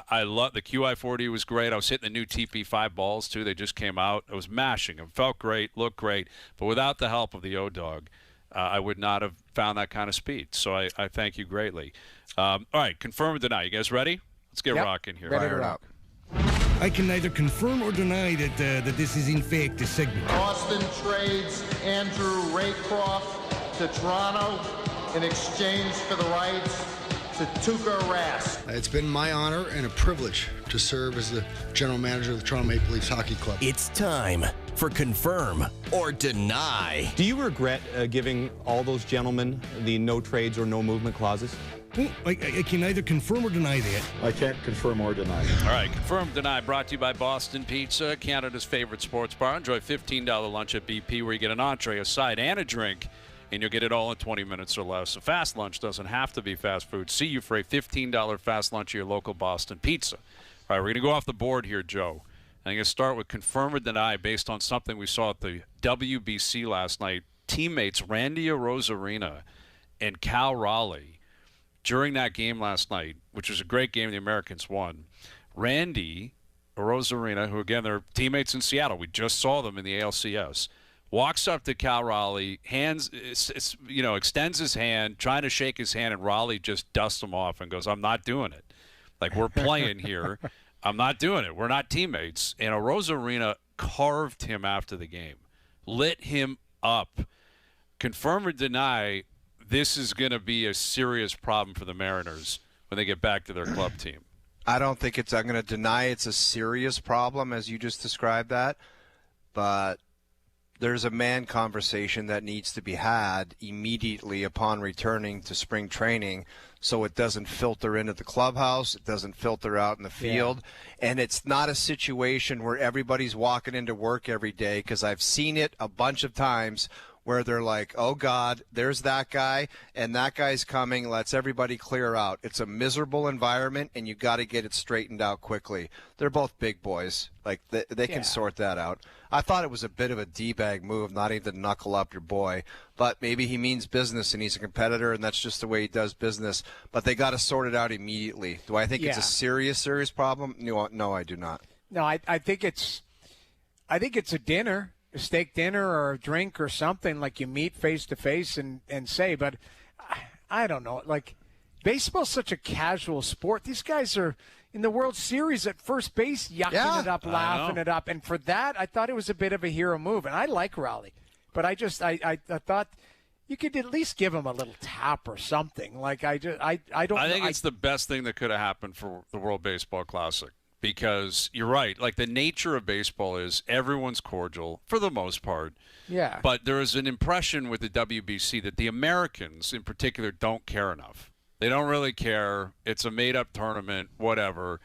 I love the QI40 was great. I was hitting the new TP5 balls too. They just came out. I was mashing them. Felt great, looked great. But without the help of the O-Dog, I would not have found that kind of speed. So I thank you greatly. All right, confirm or deny. You guys ready? Let's get rocking here. Ready to rock. I can neither confirm or deny that this is in fact a segment. Boston trades Andrew Raycroft to Toronto in exchange for the rights to Tuukka Rask. It's been my honor and a privilege to serve as the general manager of the Toronto Maple Leafs Hockey Club. It's time for confirm or deny. Do you regret giving all those gentlemen the no trades or no movement clauses? I can neither confirm or deny that. I can't confirm or deny. All right, confirm, deny. Brought to you by Boston Pizza, Canada's favorite sports bar. Enjoy $15 lunch at BP where you get an entree, a side, and a drink, and you'll get it all in 20 minutes or less. A fast lunch doesn't have to be fast food. See you for a $15 fast lunch at your local Boston Pizza. All right, we're going to go off the board here, Joe. I'm going to start with confirm or deny based on something we saw at the WBC last night. Teammates Randy Arozarena and Cal Raleigh, during that game last night, which was a great game, the Americans won. Randy Arozarena, who again they're teammates in Seattle, we just saw them in the ALCS, walks up to Cal Raleigh, extends his hand, trying to shake his hand, and Raleigh just dusts him off and goes, "I'm not doing it. Like, we're playing here. I'm not doing it. We're not teammates." And Arozarena carved him after the game, lit him up. Confirm or deny, this is going to be a serious problem for the Mariners when they get back to their club team. I don't think I'm going to deny it's a serious problem, as you just described that, but there's a man conversation that needs to be had immediately upon returning to spring training so it doesn't filter into the clubhouse, it doesn't filter out in the field, and it's not a situation where everybody's walking into work every day, because I've seen it a bunch of times where they're like, oh, God, there's that guy, and that guy's coming. Let's everybody clear out. It's a miserable environment, and you got to get it straightened out quickly. They're both big boys. Like, they can sort that out. I thought it was a bit of a D-bag move, not even to knuckle up your boy. But maybe he means business, and he's a competitor, and that's just the way he does business. But they got to sort it out immediately. Do I think it's a serious problem? No, I do not. No, I think it's a dinner. A steak dinner or a drink or something, like you meet face to face and say, but I don't know. Like, baseball's such a casual sport. These guys are in the World Series at first base, yucking it up, laughing it up. And for that, I thought it was a bit of a hero move. And I like Raleigh, but I thought you could at least give him a little tap or something. Like, I think it's the best thing that could have happened for the World Baseball Classic. Because you're right, like the nature of baseball is everyone's cordial for the most part. Yeah. But there is an impression with the WBC that the Americans in particular don't care enough. They don't really care. It's a made-up tournament, whatever.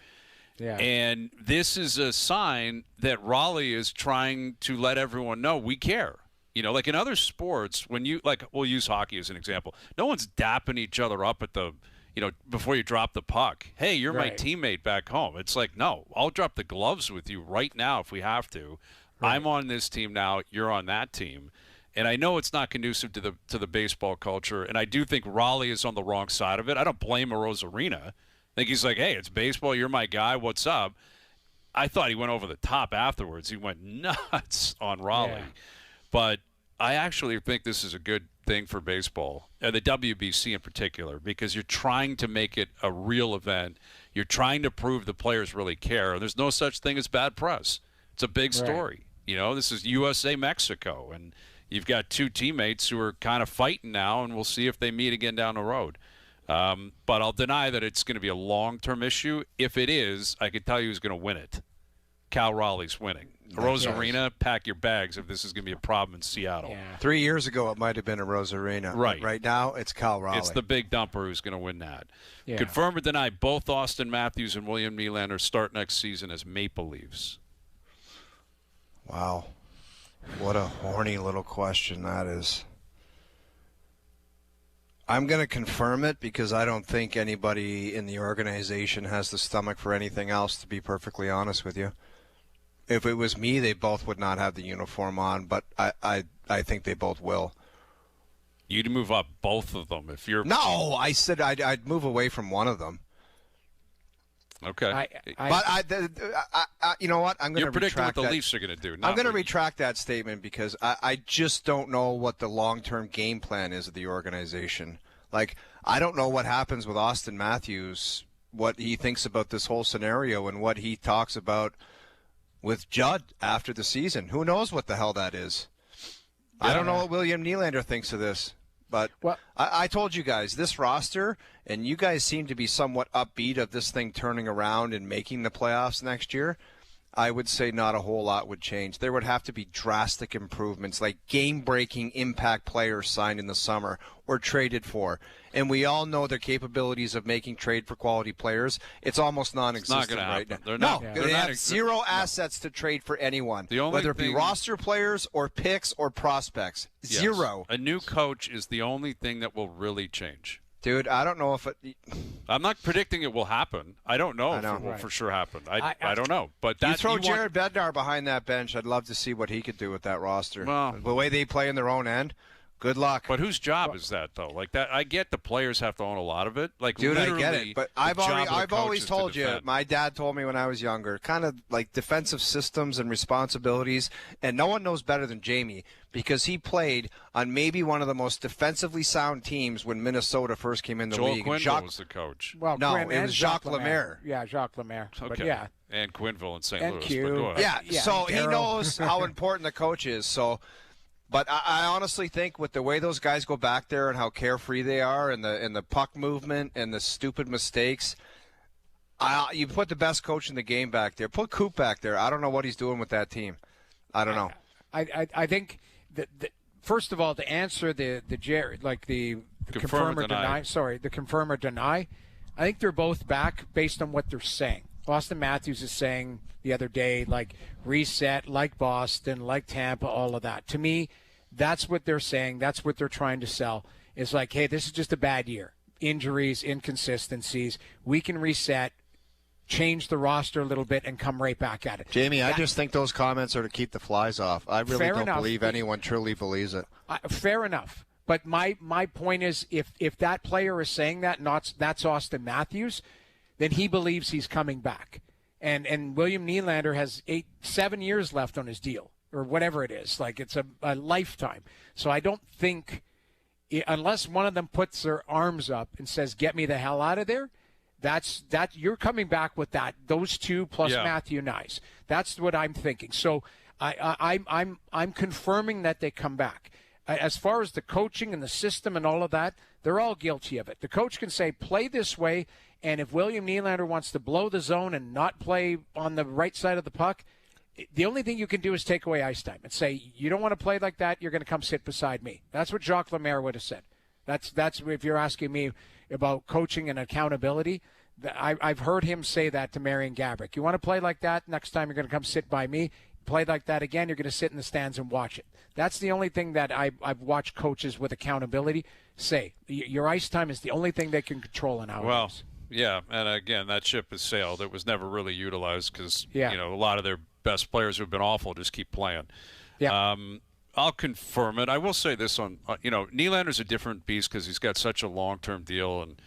Yeah. And this is a sign that Raleigh is trying to let everyone know we care. You know, like in other sports, when you, like, we'll use hockey as an example. No one's dapping each other up at the, before you drop the puck. Hey, you're my teammate back home. It's like, no, I'll drop the gloves with you right now if we have to. Right. I'm on this team now. You're on that team. And I know it's not conducive to the baseball culture, and I do think Raleigh is on the wrong side of it. I don't blame Rosarina. I think he's like, hey, it's baseball. You're my guy. What's up? I thought he went over the top afterwards. He went nuts on Raleigh. Yeah. But I actually think this is a good thing for baseball, the WBC in particular, because you're trying to make it a real event. You're trying to prove the players really care. There's no such thing as bad press. It's a big story. Right. This is USA-Mexico, and you've got two teammates who are kind of fighting now, and we'll see if they meet again down the road. But I'll deny that it's going to be a long-term issue. If it is, I can tell you who's going to win it. Cal Raleigh's winning. Rosarina, pack your bags if this is going to be a problem in Seattle. Yeah. 3 years ago, it might have been a Rosarina. Right. Right now, it's Cal Raleigh. It's the big dumper who's going to win that. Yeah. Confirm or deny, both Austin Matthews and William Nylander start next season as Maple Leafs. Wow. What a horny little question that is. I'm going to confirm it because I don't think anybody in the organization has the stomach for anything else, to be perfectly honest with you. If it was me, they both would not have the uniform on, but I think they both will. You'd move up both of them if you're... No, I said I'd move away from one of them. Okay. You know what? I'm going to retract that. You're predicting what the Leafs are going to do. I'm going to retract that statement because I just don't know what the long-term game plan is of the organization. Like, I don't know what happens with Austin Matthews, what he thinks about this whole scenario and what he talks about with Judd after the season. Who knows what the hell that is? Yeah. I don't know what William Nylander thinks of this. But I told you guys, this roster, and you guys seem to be somewhat upbeat of this thing turning around and making the playoffs next year. I would say not a whole lot would change. There would have to be drastic improvements, like game-breaking impact players signed in the summer or traded for. And we all know their capabilities of making trade for quality players. It's almost non-existent right now. They have zero assets to trade for anyone, whether it be roster players or picks or prospects. Yes. Zero. A new coach is the only thing that will really change. Dude, I don't know if it... I'm not predicting it will happen. I don't know if it will for sure happen. I don't know. But you throw Jared Bednar behind that bench, I'd love to see what he could do with that roster. Well, the way they play in their own end, good luck. But whose job is that, though? Like that, I get the players have to own a lot of it. Like, dude, I get it. But I've always told you, my dad told me when I was younger, kind of like defensive systems and responsibilities, and no one knows better than Jamie because he played on maybe one of the most defensively sound teams when Minnesota first came in the league. Joel Quenneville was the coach. Well, no, it was Jacques Lemaire. Yeah, Jacques Lemaire. Okay. But yeah. And Quenneville in St. And Louis. Q. But go ahead. Yeah, so he knows how important the coach is. So But I honestly think with the way those guys go back there and how carefree they are and the puck movement and the stupid mistakes, you put the best coach in the game back there. Put Coop back there. I don't know what he's doing with that team. I don't know. I think that first of all, to answer the confirm or deny. Sorry, the confirm or deny. I think they're both back based on what they're saying. Austin Matthews is saying the other day, like reset, like Boston, like Tampa, all of that. To me, that's what they're saying. That's what they're trying to sell. It's like, hey, this is just a bad year. Injuries, inconsistencies. We can reset, change the roster a little bit, and come right back at it. Jamie, I just think those comments are to keep the flies off. I really don't believe anyone truly believes it. Fair enough. But my point is, if that player is saying that, that's Austin Matthews, then he believes he's coming back. And William Nylander has 7 years left on his deal, or whatever it is. Like, it's a lifetime. So I don't think, unless one of them puts their arms up and says, get me the hell out of there, that you're coming back with that. Those two plus Matthew Nyes. That's what I'm thinking. So I'm confirming that they come back. As far as the coaching and the system and all of that, they're all guilty of it. The coach can say, play this way, and if William Nylander wants to blow the zone and not play on the right side of the puck, the only thing you can do is take away ice time and say, you don't want to play like that, you're going to come sit beside me. That's what Jacques Lemaire would have said. That's if you're asking me about coaching and accountability, I've heard him say that to Marian Gaborik. You want to play like that, next time you're going to come sit by me. Play like that again, you're going to sit in the stands and watch it. That's the only thing that I've watched coaches with accountability say. Your ice time is the only thing they can control nowadays. Well, yeah, and again, that ship has sailed. It was never really utilized because a lot of their best players who have been awful just keep playing. Yeah. I'll confirm it. I will say this on, Nylander's a different beast because he's got such a long-term deal, and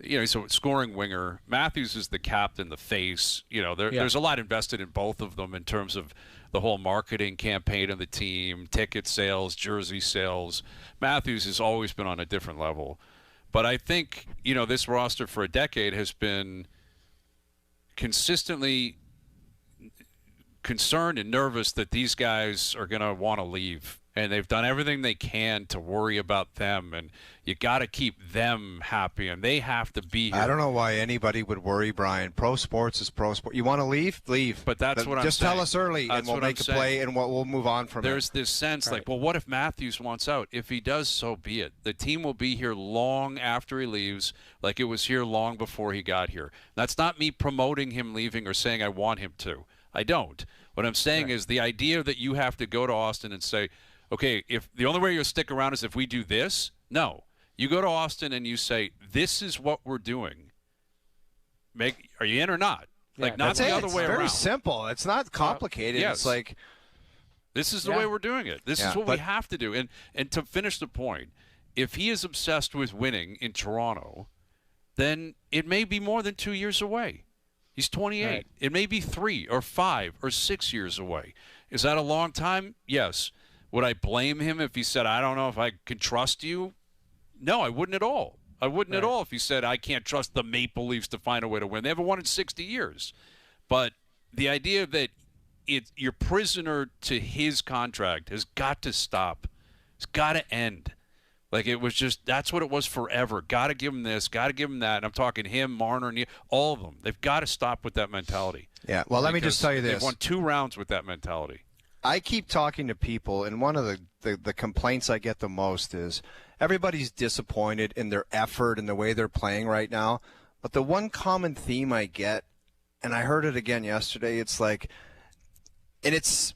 he's a scoring winger. Matthews is the captain, the face. There's a lot invested in both of them in terms of the whole marketing campaign of the team, ticket sales, jersey sales. Matthews has always been on a different level. But I think, this roster for a decade has been consistently concerned and nervous that these guys are going to want to leave. And they've done everything they can to worry about them. And you got to keep them happy, and they have to be here. I don't know why anybody would worry, Brian. Pro sports is pro sport. You want to leave? Leave. But that's what I'm saying. Just tell us early, and we'll make a play, and we'll move on from it. There's this sense like, well, what if Matthews wants out? If he does, so be it. The team will be here long after he leaves, like it was here long before he got here. That's not me promoting him leaving or saying I want him to. I don't. What I'm saying is the idea that you have to go to Austin and say, okay, if the only way you'll stick around is if we do this, no. You go to Austin and you say, this is what we're doing. Are you in or not? Like, not the other way around. It's very simple. It's not complicated. Yes. It's like, this is the way we're doing it. This is what we have to do. And to finish the point, if he is obsessed with winning in Toronto, then it may be more than 2 years away. He's 28. Right. It may be 3 or 5 or 6 years away. Is that a long time? Yes. Would I blame him if he said, I don't know if I can trust you? No, I wouldn't at all. I wouldn't at all if he said, I can't trust the Maple Leafs to find a way to win. They haven't won in 60 years. But the idea that you're prisoner to his contract has got to stop. It's got to end. Like, it was just, that's what it was forever. Got to give him this, got to give him that. And I'm talking him, Marner, and all of them. They've got to stop with that mentality. Yeah, well, let me just tell you this. They've won 2 rounds with that mentality. I keep talking to people, and one of the complaints I get the most is everybody's disappointed in their effort and the way they're playing right now. But the one common theme I get, and I heard it again yesterday, it's like, and it's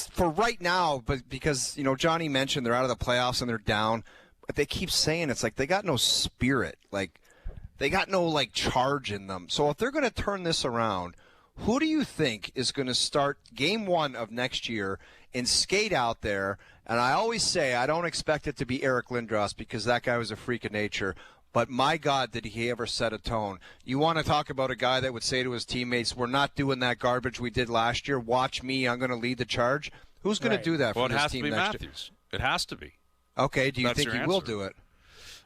for right now, but because, Johnny mentioned they're out of the playoffs and they're down, but they keep saying it's like they got no spirit. Like, they got no, charge in them. So if they're going to turn this around, who do you think is going to start game 1 of next year and skate out there? And I always say I don't expect it to be Eric Lindros because that guy was a freak of nature. But my God, did he ever set a tone. You want to talk about a guy that would say to his teammates, we're not doing that garbage we did last year. Watch me. I'm going to lead the charge. Who's going to do that for this team next year? It has to be Matthews. It has to be. Okay. Do you think he will do it?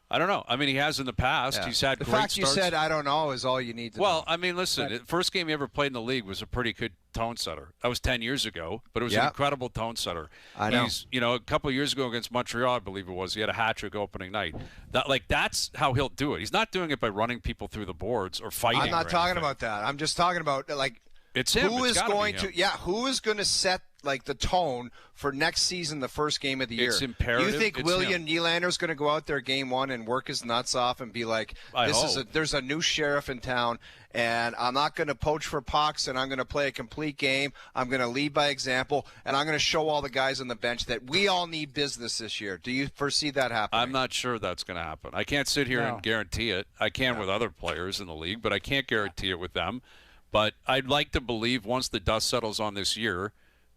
I don't know. I mean, he has in the past. Yeah. He's had the great fact starts. you said I don't know is all you need to know. Well, I mean, listen, the first game he ever played in the league was a pretty good tone setter. That was 10 years ago, but it was an incredible tone setter. I know. He's, a couple of years ago against Montreal, I believe it was, he had a hat trick opening night. That's how he'll do it. He's not doing it by running people through the boards or fighting. I'm not talking about that. I'm just talking about it's him. Who is going to set the tone for next season, the first game of the year? It's imperative. You think William Nylander's going to go out there game one and work his nuts off and be like, there's a new sheriff in town, and I'm not going to poach for pucks, and I'm going to play a complete game. I'm going to lead by example, and I'm going to show all the guys on the bench that we all need business this year. Do you foresee that happening? I'm not sure that's going to happen. I can't sit here and guarantee it. I can with other players in the league, but I can't guarantee it with them. But I'd like to believe once the dust settles on this year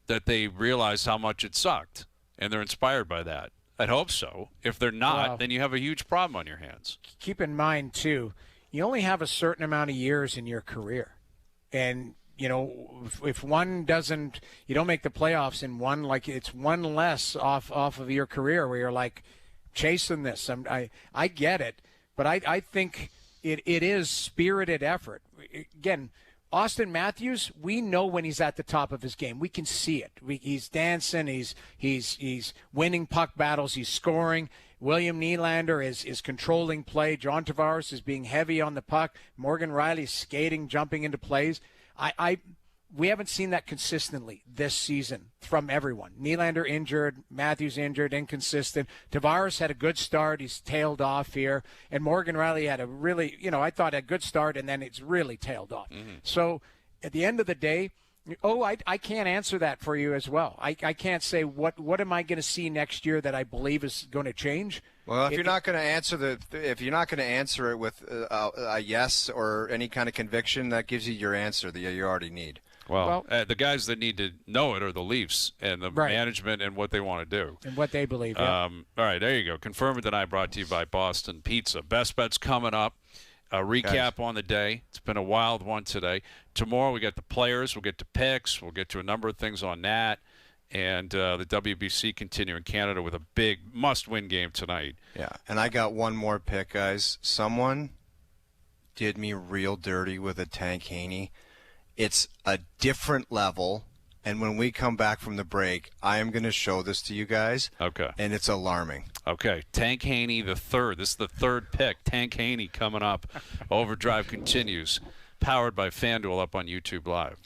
that they realize how much it sucked, and they're inspired by that. I'd hope so. If they're not, then you have a huge problem on your hands. Keep in mind, too, you only have a certain amount of years in your career. And, if one doesn't – you don't make the playoffs in one, it's one less off of your career where you're, chasing this. I get it, but I think it is spirited effort. Again – Austin Matthews, we know when he's at the top of his game. We can see it. He's dancing. He's winning puck battles. He's scoring. William Nylander is controlling play. John Tavares is being heavy on the puck. Morgan Riley's skating, jumping into plays. We haven't seen that consistently this season from everyone. Nylander injured, Matthews injured, inconsistent. Tavares had a good start. He's tailed off here. And Morgan Riley had a really, I thought a good start, and then it's really tailed off. Mm-hmm. So at the end of the day, I can't answer that for you as well. I can't say what am I going to see next year that I believe is going to change. Well, if you're not going to answer it with a yes or any kind of conviction, that gives you your answer that you already need. Well, the guys that need to know it are the Leafs and the management and what they want to do. And what they believe. All right, there you go. Confirm It Deny brought to you by Boston Pizza. Best bets coming up. A recap on the day. It's been a wild one today. Tomorrow we got the players. We'll get to picks. We'll get to a number of things on that. And the WBC continue in Canada with a big must-win game tonight. Yeah, and I got one more pick, guys. Someone did me real dirty with a Tank Haney. It's a different level, and when we come back from the break, I am going to show this to you guys. Okay. And it's alarming. Okay. Tank Haney the third. This is the third pick. Tank Haney coming up. OverDrive continues. Powered by FanDuel up on YouTube Live.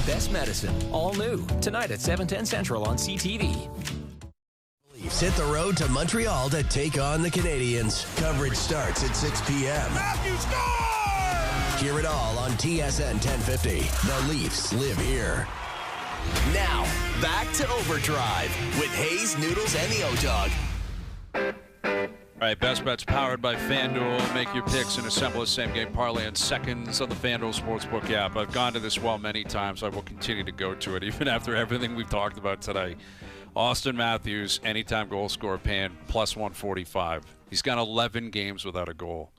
best medicine. All new. Tonight at 7:10 Central on CTV. Leafs hit the road to Montreal to take on the Canadiens. Coverage starts at 6 p.m. Matthews scores! Hear it all on TSN 1050. The Leafs live here. Now, back to Overdrive with Hayes, Noodles, and the O-Dog. All right, Best Bets powered by FanDuel. Make your picks and assemble a same-game parlay in seconds on the FanDuel Sportsbook app. I've gone to this well many times. I will continue to go to it, even after everything we've talked about today. Austin Matthews, anytime goal scorer, paying plus 145. He's gone 11 games without a goal.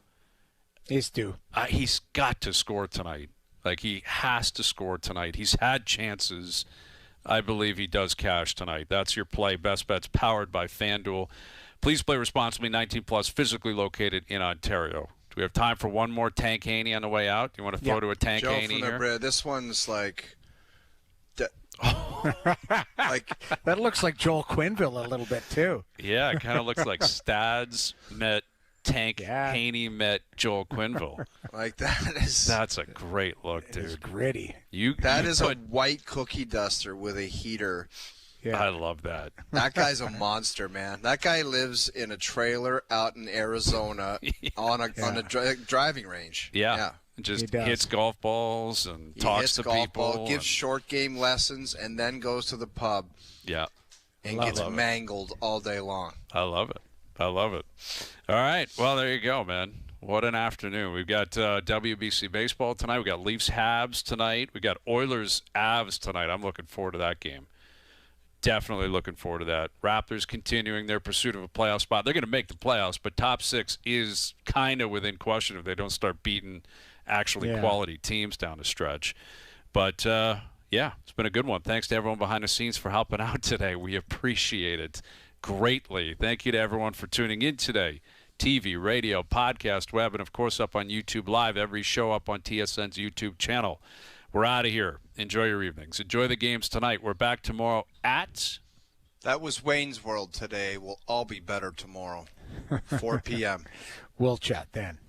He's due. He's got to score tonight. Like, he has to score tonight. He's had chances. I believe he does cash tonight. That's your play. Best Bets powered by FanDuel. Please play responsibly. 18 plus, physically located in Ontario. Do we have time for one more Tank Haney on the way out? Do you want to throw to a Tank Haney here? This one's like... That looks like Joel Quenneville a little bit, too. Yeah, it kind of looks like Stads met Tank Haney met Joel Quenneville. That's a great look, dude. It's gritty. That is a white cookie duster with a heater. Yeah. I love that. That guy's a monster, man. That guy lives in a trailer out in Arizona on a driving range. Yeah. Just hits golf balls and talks to people. Gives short game lessons and then goes to the pub. Yeah. And gets mangled all day long. I love it. All right. Well, there you go, man. What an afternoon. We've got WBC baseball tonight. We've got Leafs Habs tonight. We've got Oilers Avs tonight. I'm looking forward to that game. Definitely looking forward to that. Raptors continuing their pursuit of a playoff spot. They're going to make the playoffs, but top six is kind of within question if they don't start beating actually quality teams down the stretch. But, it's been a good one. Thanks to everyone behind the scenes for helping out today. We appreciate it greatly. Thank you to everyone for tuning in today. TV, radio, podcast, web, and, of course, up on YouTube Live. Every show up on TSN's YouTube channel. We're out of here. Enjoy your evenings. Enjoy the games tonight. We're back tomorrow at... That was Wayne's World today. We'll all be better tomorrow. 4 p.m. We'll chat then.